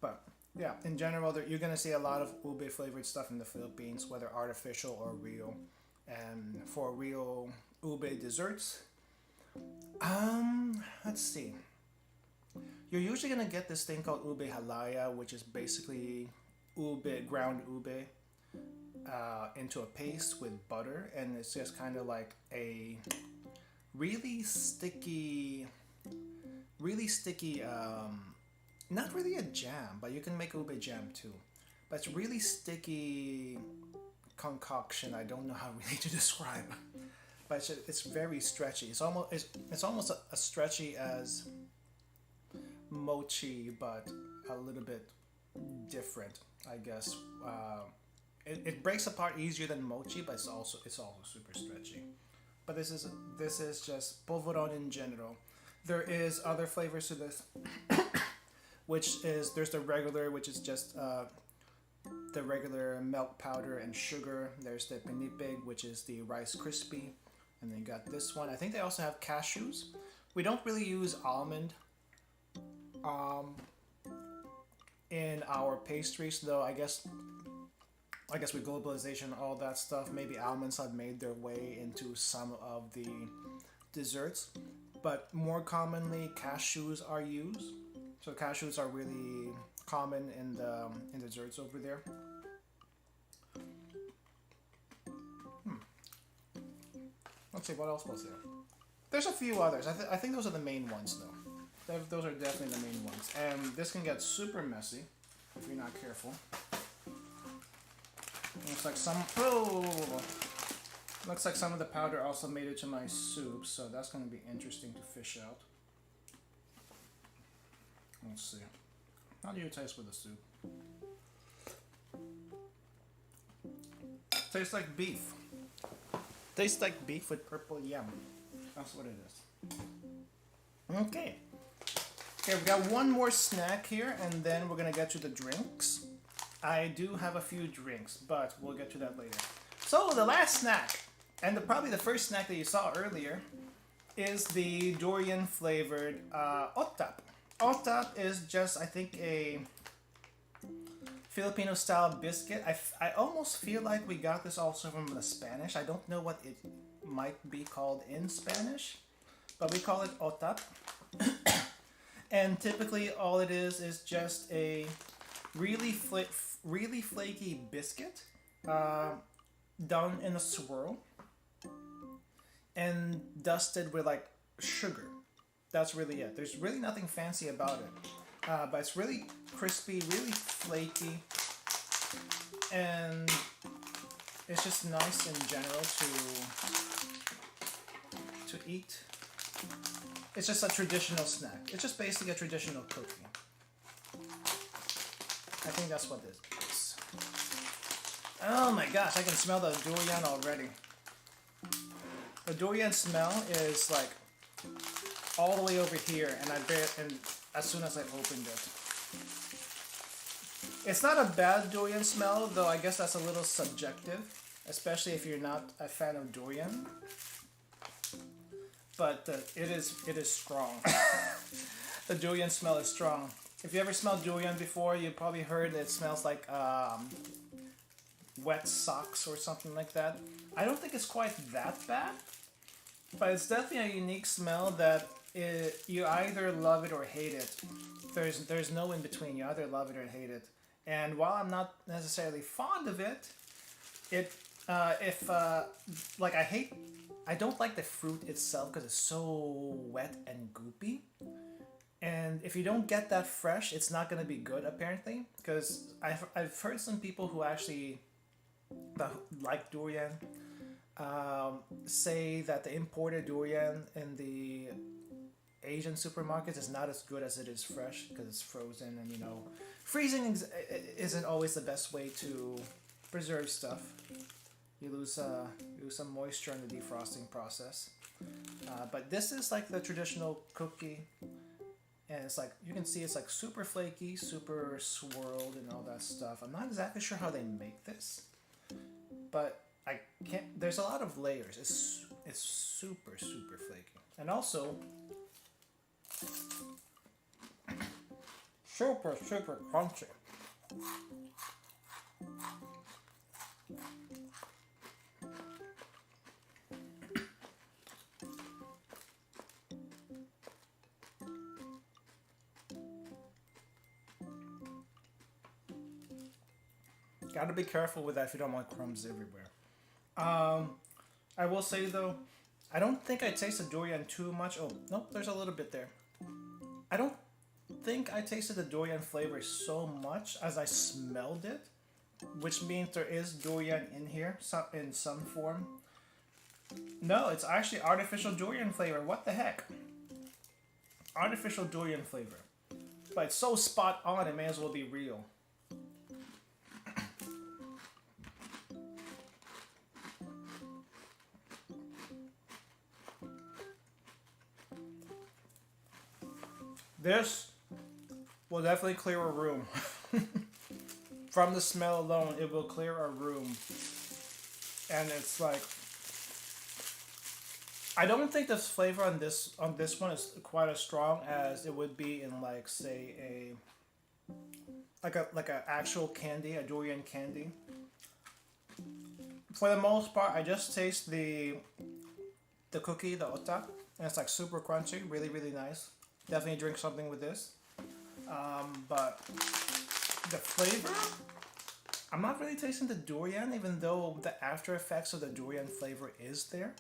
[SPEAKER 1] But yeah, in general, you're gonna see a lot of ube flavored stuff in the Philippines, whether artificial or real. And for real ube desserts, let's see. You're usually gonna get this thing called ube halaya, which is basically ground ube into a paste with butter, and it's just kind of like a really sticky, not really a jam, but you can make ube jam too. But it's really sticky concoction. I don't know how really to describe, but it's very stretchy. It's almost as stretchy as mochi, but a little bit different, I guess. It breaks apart easier than mochi, but it's also super stretchy. But this is just polvoron in general. There is other flavors to this, which is there's the regular, which is just the regular milk powder and sugar. There's the pinipig, which is the Rice Krispie, and then you got this one. I think they also have cashews. We don't really use almond in our pastries, though. I guess with globalization, all that stuff, maybe almonds have made their way into some of the desserts, but more commonly cashews are used. So cashews are really common in the desserts over there. Let's see, what else was there? There's a few others. I think those are the main ones, though. Those are definitely the main ones. And this can get super messy if you're not careful. It's like Looks like some of the powder also made it to my soup, so that's going to be interesting to fish out. Let's see. How do you taste with the soup? Tastes like beef. Tastes like beef with purple yam. That's what it is. Okay. Okay, we got one more snack here, and then we're gonna get to the drinks. I do have a few drinks, but we'll get to that later. So the last snack, and probably the first snack that you saw earlier, is the durian flavored otap. Otap is just, I think, a Filipino style biscuit. I almost feel like we got this also from the Spanish. I don't know what it might be called in Spanish, but we call it otap. And typically all it is just a really flaky biscuit done in a swirl and dusted with like sugar. That's really it. There's really nothing fancy about it. But it's really crispy, really flaky, and it's just nice in general to eat. It's just a traditional snack. It's just basically a traditional cookie. I think that's what this is. Oh my gosh, I can smell the durian already. The durian smell is like all the way over here, and as soon as I opened it. It's not a bad durian smell, though I guess that's a little subjective, especially if you're not a fan of durian. But it is strong. The durian smell is strong. If you ever smelled durian before, you probably heard it smells like wet socks or something like that. I don't think it's quite that bad, but it's definitely a unique smell that you either love it or hate it. There's no in between. You either love it or hate it. And while I'm not necessarily fond of it, I don't like the fruit itself because it's so wet and goopy. And if you don't get that fresh, it's not going to be good apparently. Because I've heard some people who actually like durian say that the imported durian in the Asian supermarkets is not as good as it is fresh because it's frozen, and you know, freezing isn't always the best way to preserve stuff. You lose some moisture in the defrosting process. But this is like the traditional cookie, and it's like you can see it's like super flaky, super swirled, and all that stuff. I'm not exactly sure how they make this, but I can't. There's a lot of layers. It's super flaky, and also super crunchy. Gotta be careful with that if you don't want crumbs everywhere. I will say though, I don't think I tasted durian too much. Oh, nope, there's a little bit there. I don't think I tasted the durian flavor so much as I smelled it, which means there is durian in here in some form. No, it's actually artificial durian flavor. What the heck? Artificial durian flavor. But it's so spot on, it may as well be real. This will definitely clear a room. From the smell alone, it will clear a room. And it's like, I don't think this flavor on this one is quite as strong as it would be in like say a actual candy, a durian candy. For the most part, I just taste the cookie, the otap, and it's like super crunchy, really nice. Definitely drink something with this. But the flavor, I'm not really tasting the durian, even though the after effects of the durian flavor is there.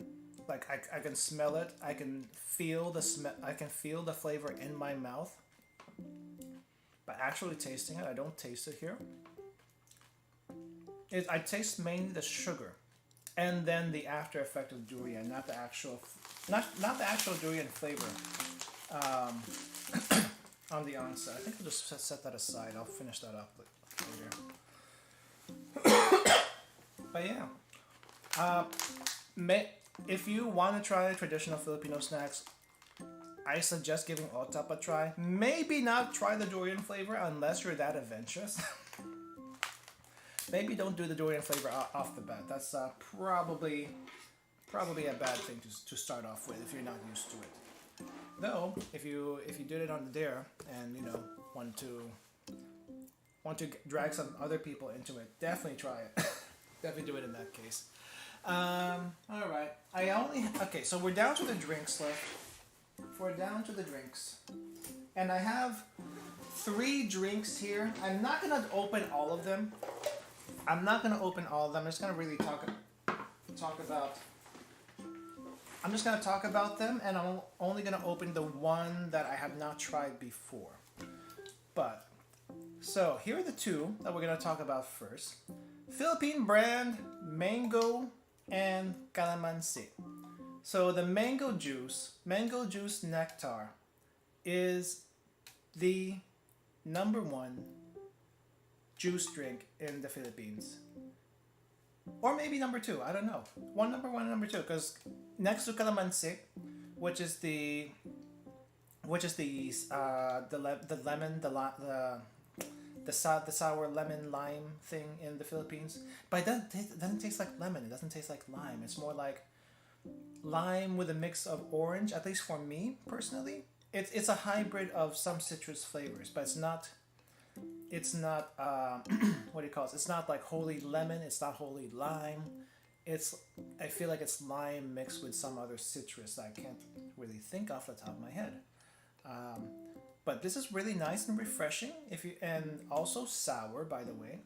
[SPEAKER 1] Like I can smell it. I can feel the I can feel the flavor in my mouth. But actually tasting it, I don't taste it here. I taste mainly the sugar and then the after effect of durian, not the actual, not the actual durian flavor on the onset. I think I'll just set that aside. I'll finish that up later. But yeah, if you want to try traditional Filipino snacks, I suggest giving otap a try. Maybe not try the durian flavor unless you're that adventurous. Maybe don't do the durian flavor off the bat. That's probably a bad thing to start off with if you're not used to it. Though, if you did it on the dare and you know want to drag some other people into it, definitely try it. Definitely do it in that case. All right. Okay. So we're down to the drinks left. We're down to the drinks, and I have 3 drinks here. I'm not gonna open all of them. I'm just gonna really talk about. I'm just gonna talk about them, and I'm only gonna open the one that I have not tried before. But so here are the 2 that we're gonna talk about first. Philippine brand mango and calamansi. So the mango juice nectar is the #1 juice drink in the Philippines. Or maybe #2, I don't know. Number one and #2, because next to calamansi, which is the lemon, the sour lemon lime thing in the Philippines. But it doesn't taste like lemon. It doesn't taste like lime. It's more like lime with a mix of orange. At least for me personally, it's a hybrid of some citrus flavors, but it's not what do you call it? It's not like wholly lemon. It's not wholly lime. I feel like it's lime mixed with some other citrus that I can't really think off the top of my head. But this is really nice and refreshing. And also sour, by the way.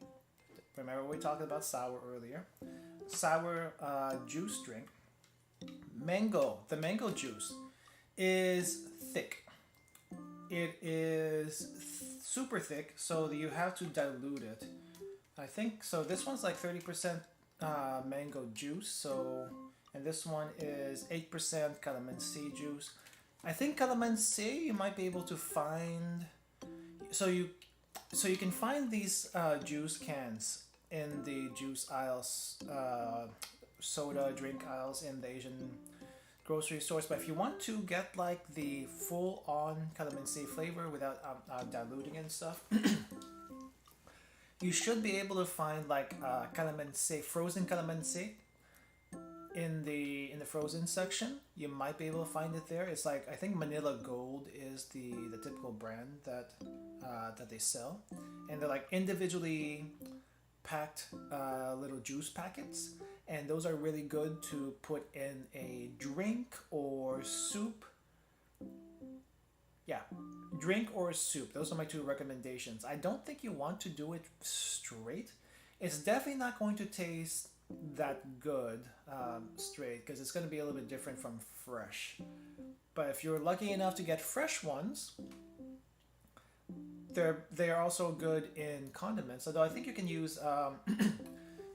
[SPEAKER 1] Remember we talked about sour earlier. Sour juice drink. The mango juice is thick. It is super thick, so you have to dilute it. I think so. This one's like 30% mango juice. And this one is 8% calamansi juice. I think calamansi you might be able to find. So you can find these juice cans in the juice aisles, soda drink aisles in the Asian grocery stores. But if you want to get like the full-on calamansi flavor without diluting and stuff, you should be able to find like calamansi, frozen calamansi in the frozen section. You might be able to find it there. It's like, I think Manila Gold is the typical brand that they sell, and they're like individually packed little juice packets, and those are really good to put in a drink or soup. Yeah, drink or soup. Those are my 2 recommendations. I don't think you want to do it straight. It's definitely not going to taste that good straight, because it's going to be a little bit different from fresh. But if you're lucky enough to get fresh ones, they're also good in condiments. Although I think you can use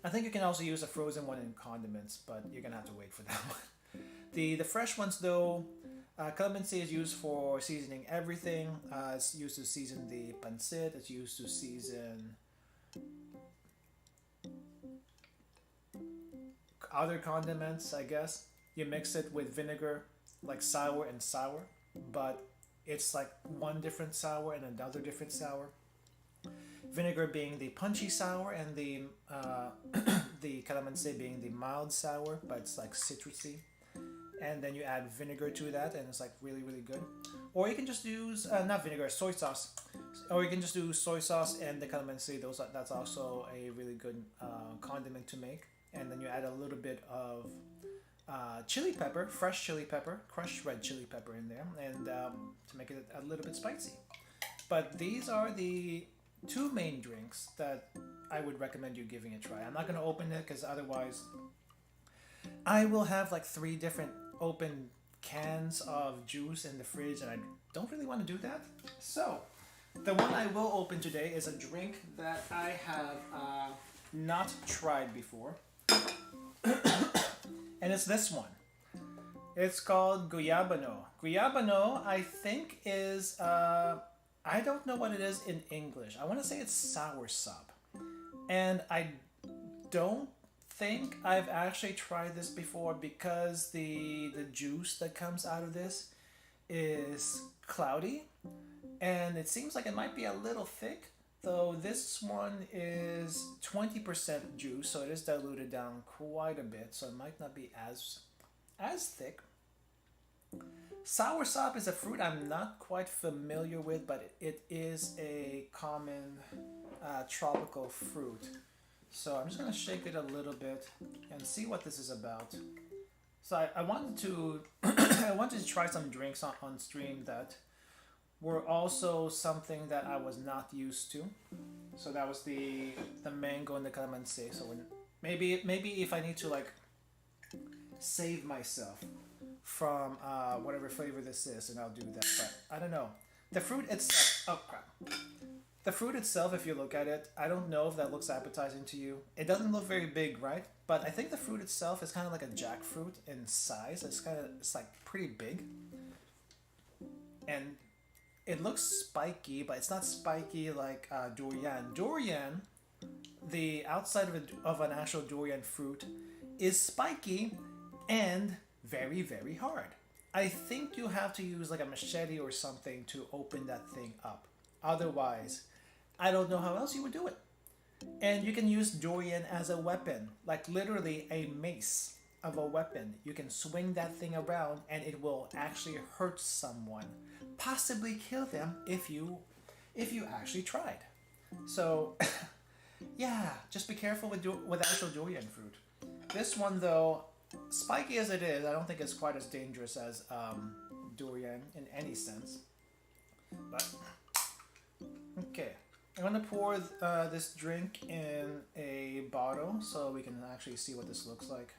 [SPEAKER 1] I think you can also use a frozen one in condiments, but you're gonna have to wait for that one. The fresh ones though, calamansi is used for seasoning everything. It's used to season the pancit. It's used to season other condiments, I guess. You mix it with vinegar, like sour and sour, but it's like one different sour and another different sour. Vinegar being the punchy sour, and the the calamansi being the mild sour, but it's like citrusy. And then you add vinegar to that, and it's like really, really good. Or you can just use not vinegar, soy sauce. Or you can just do soy sauce and the calamansi. That's also a really good condiment to make. And then you add a little bit of chili pepper, fresh chili pepper, crushed red chili pepper in there, and to make it a little bit spicy. But these are the 2 main drinks that I would recommend you giving a try. I'm not going to open it because otherwise I will have like 3 different open cans of juice in the fridge, and I don't really want to do that. So the one I will open today is a drink that I have not tried before. and it's this one. It's called guyabano. Guyabano, I think, is I don't know what it is in English. I want to say it's soursop, and I don't think I've actually tried this before because the juice that comes out of this is cloudy, and it seems like it might be a little thick. Though this one is 20% juice, so it is diluted down quite a bit, so it might not be as thick. Soursop is a fruit I'm not quite familiar with, but it is a common tropical fruit. So I'm just gonna shake it a little bit and see what this is about. So I wanted to I wanted to try some drinks on stream that were also something that I was not used to. So that was the mango and the calamansi. So when maybe if I need to like save myself from whatever flavor this is, and I'll do that. But I don't know. The fruit itself. Oh crap. The fruit itself, if you look at it, I don't know if that looks appetizing to you. It doesn't look very big, right? But I think the fruit itself is kind of like a jackfruit in size. It's like pretty big, and it looks spiky, but it's not spiky like durian. Durian, the outside of an actual durian fruit, is spiky and very, very hard. I think you have to use like a machete or something to open that thing up. Otherwise, I don't know how else you would do it. And you can use durian as a weapon, like literally a mace of a weapon. You can swing that thing around and it will actually hurt someone, possibly kill them if you actually tried. So yeah, just be careful with actual durian fruit. This one though, spiky as it is, I don't think it's quite as dangerous as durian in any sense. But okay, I'm gonna pour this drink in a bottle so we can actually see what this looks like.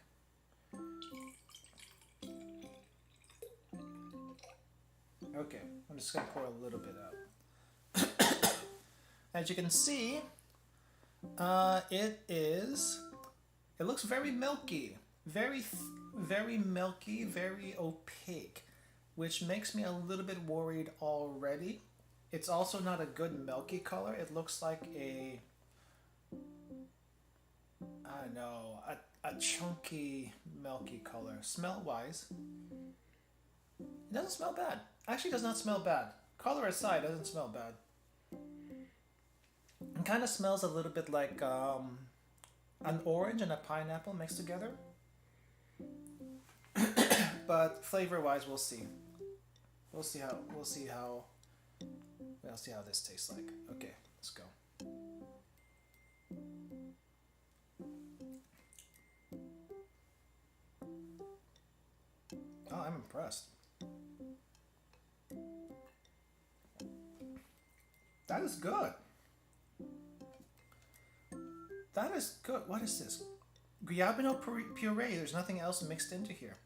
[SPEAKER 1] Okay, I'm just gonna pour a little bit out. As you can see, it looks very milky, very milky, very opaque, which makes me a little bit worried already. It's also not a good milky color. It looks like I don't know, a chunky milky color. Smell wise, it doesn't smell bad. Actually, does not smell bad. Color aside, doesn't smell bad. It kind of smells a little bit like an orange and a pineapple mixed together. But flavor wise, we'll see. We'll see how this tastes like. Okay, let's go. Oh, I'm impressed. That is good. That is good. What is this? Guyabano puree. There's nothing else mixed into here.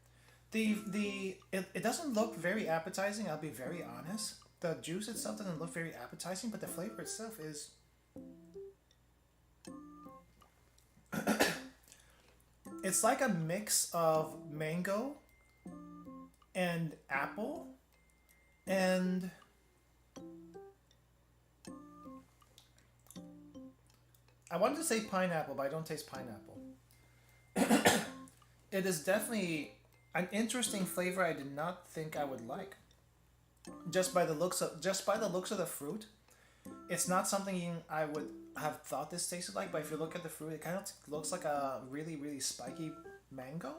[SPEAKER 1] It doesn't look very appetizing, I'll be very honest. The juice itself doesn't look very appetizing, but the flavor itself is it's like a mix of mango and apple and I wanted to say pineapple, but I don't taste pineapple. It is definitely an interesting flavor I did not think I would like. Just by the looks of the fruit, it's not something I would have thought this tasted like. But if you look at the fruit, it kind of looks like a really, really spiky mango.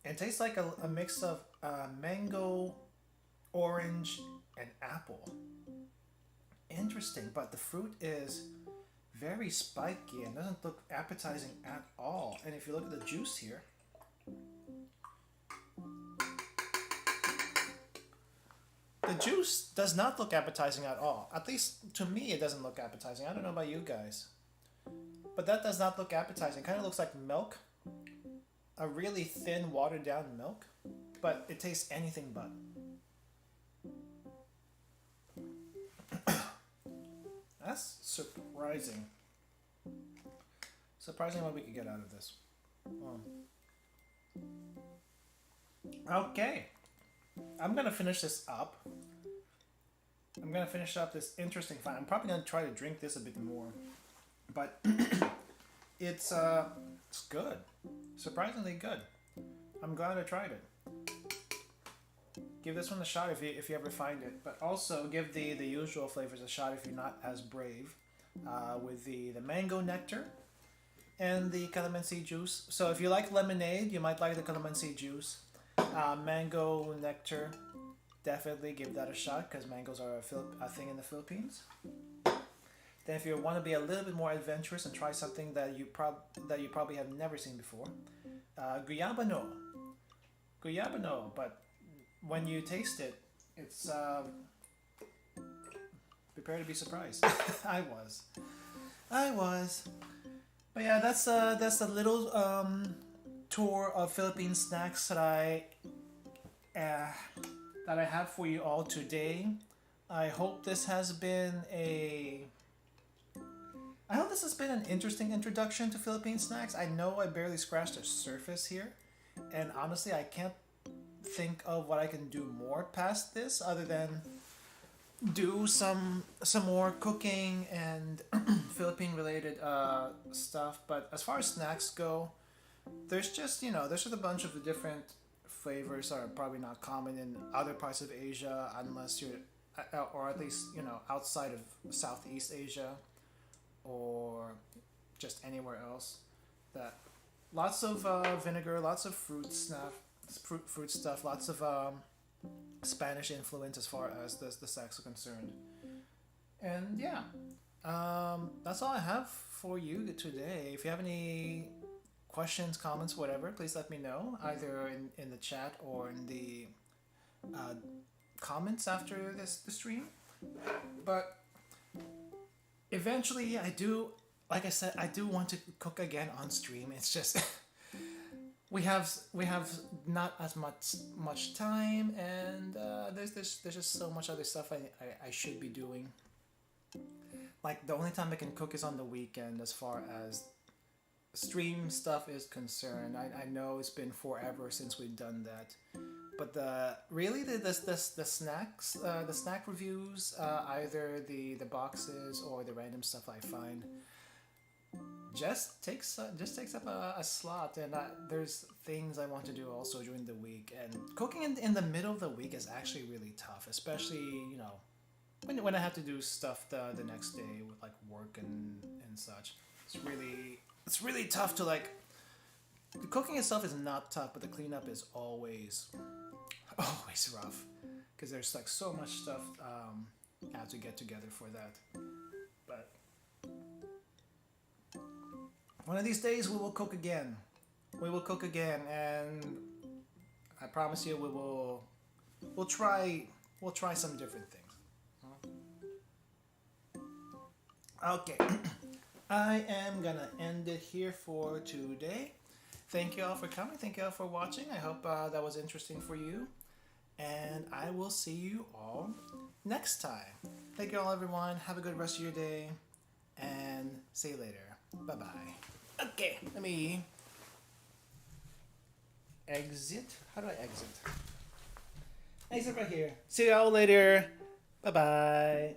[SPEAKER 1] It tastes like a mix of mango, orange, and apple. Interesting, but the fruit is very spiky and doesn't look appetizing at all. And if you look at the juice here, the juice does not look appetizing at all. At least to me, it doesn't look appetizing. I don't know about you guys, but that does not look appetizing. It kind of looks like milk, a really thin, watered down milk, but it tastes anything but. That's surprising. Surprising what we could get out of this. Okay. I'm gonna finish this up. I'm gonna finish up this interesting find. I'm probably gonna try to drink this a bit more, but it's good, surprisingly good. I'm glad I tried it. Give this one a shot if you ever find it, but also give the usual flavors a shot if you're not as brave, with the mango nectar and the calamansi juice. So if you like lemonade, you might like the calamansi juice. Mango nectar, definitely give that a shot because mangoes are a thing in the Philippines. Then if you want to be a little bit more adventurous and try something that you probably have never seen before, guyabano, but when you taste it, it's prepare to be surprised. I was. But yeah, that's a little tour of Philippine snacks that I have for you all today. I hope this has been an interesting introduction to Philippine snacks. I know I barely scratched the surface here, and honestly, I can't think of what I can do more past this other than do some more cooking and Philippine related stuff. But as far as snacks go, there's just a bunch of the different flavors that are probably not common in other parts of Asia unless you're, or at least outside of Southeast Asia or just anywhere else. That lots of vinegar, lots of fruit stuff, lots of Spanish influence as far as the snacks are concerned. And yeah, that's all I have for you today. If you have any questions, comments, whatever, please let me know either in the chat or in the comments after the stream. But eventually I do want to cook again on stream. It's just we have not as much time, and there's just so much other stuff I should be doing. Like the only time I can cook is on the weekend as far as stream stuff is concerned. I know it's been forever since we've done that, but the snacks, the snack reviews, either the boxes or the random stuff I find, just takes up a slot, and there's things I want to do also during the week, and cooking in the middle of the week is actually really tough, especially when I have to do stuff the next day with like work and such. It's really tough to like. The cooking itself is not tough, but the cleanup is always rough because there's like so much stuff I have to get together for that. But one of these days we will cook again. And I promise you we'll try some different things. Okay. I am gonna end it here for today. Thank you all for coming. Thank you all for watching. I hope that was interesting for you. And I will see you all next time. Thank you all, everyone. Have a good rest of your day. And see you later. Bye-bye. Okay, let me exit. How do I exit? Exit right here. See you all later. Bye-bye.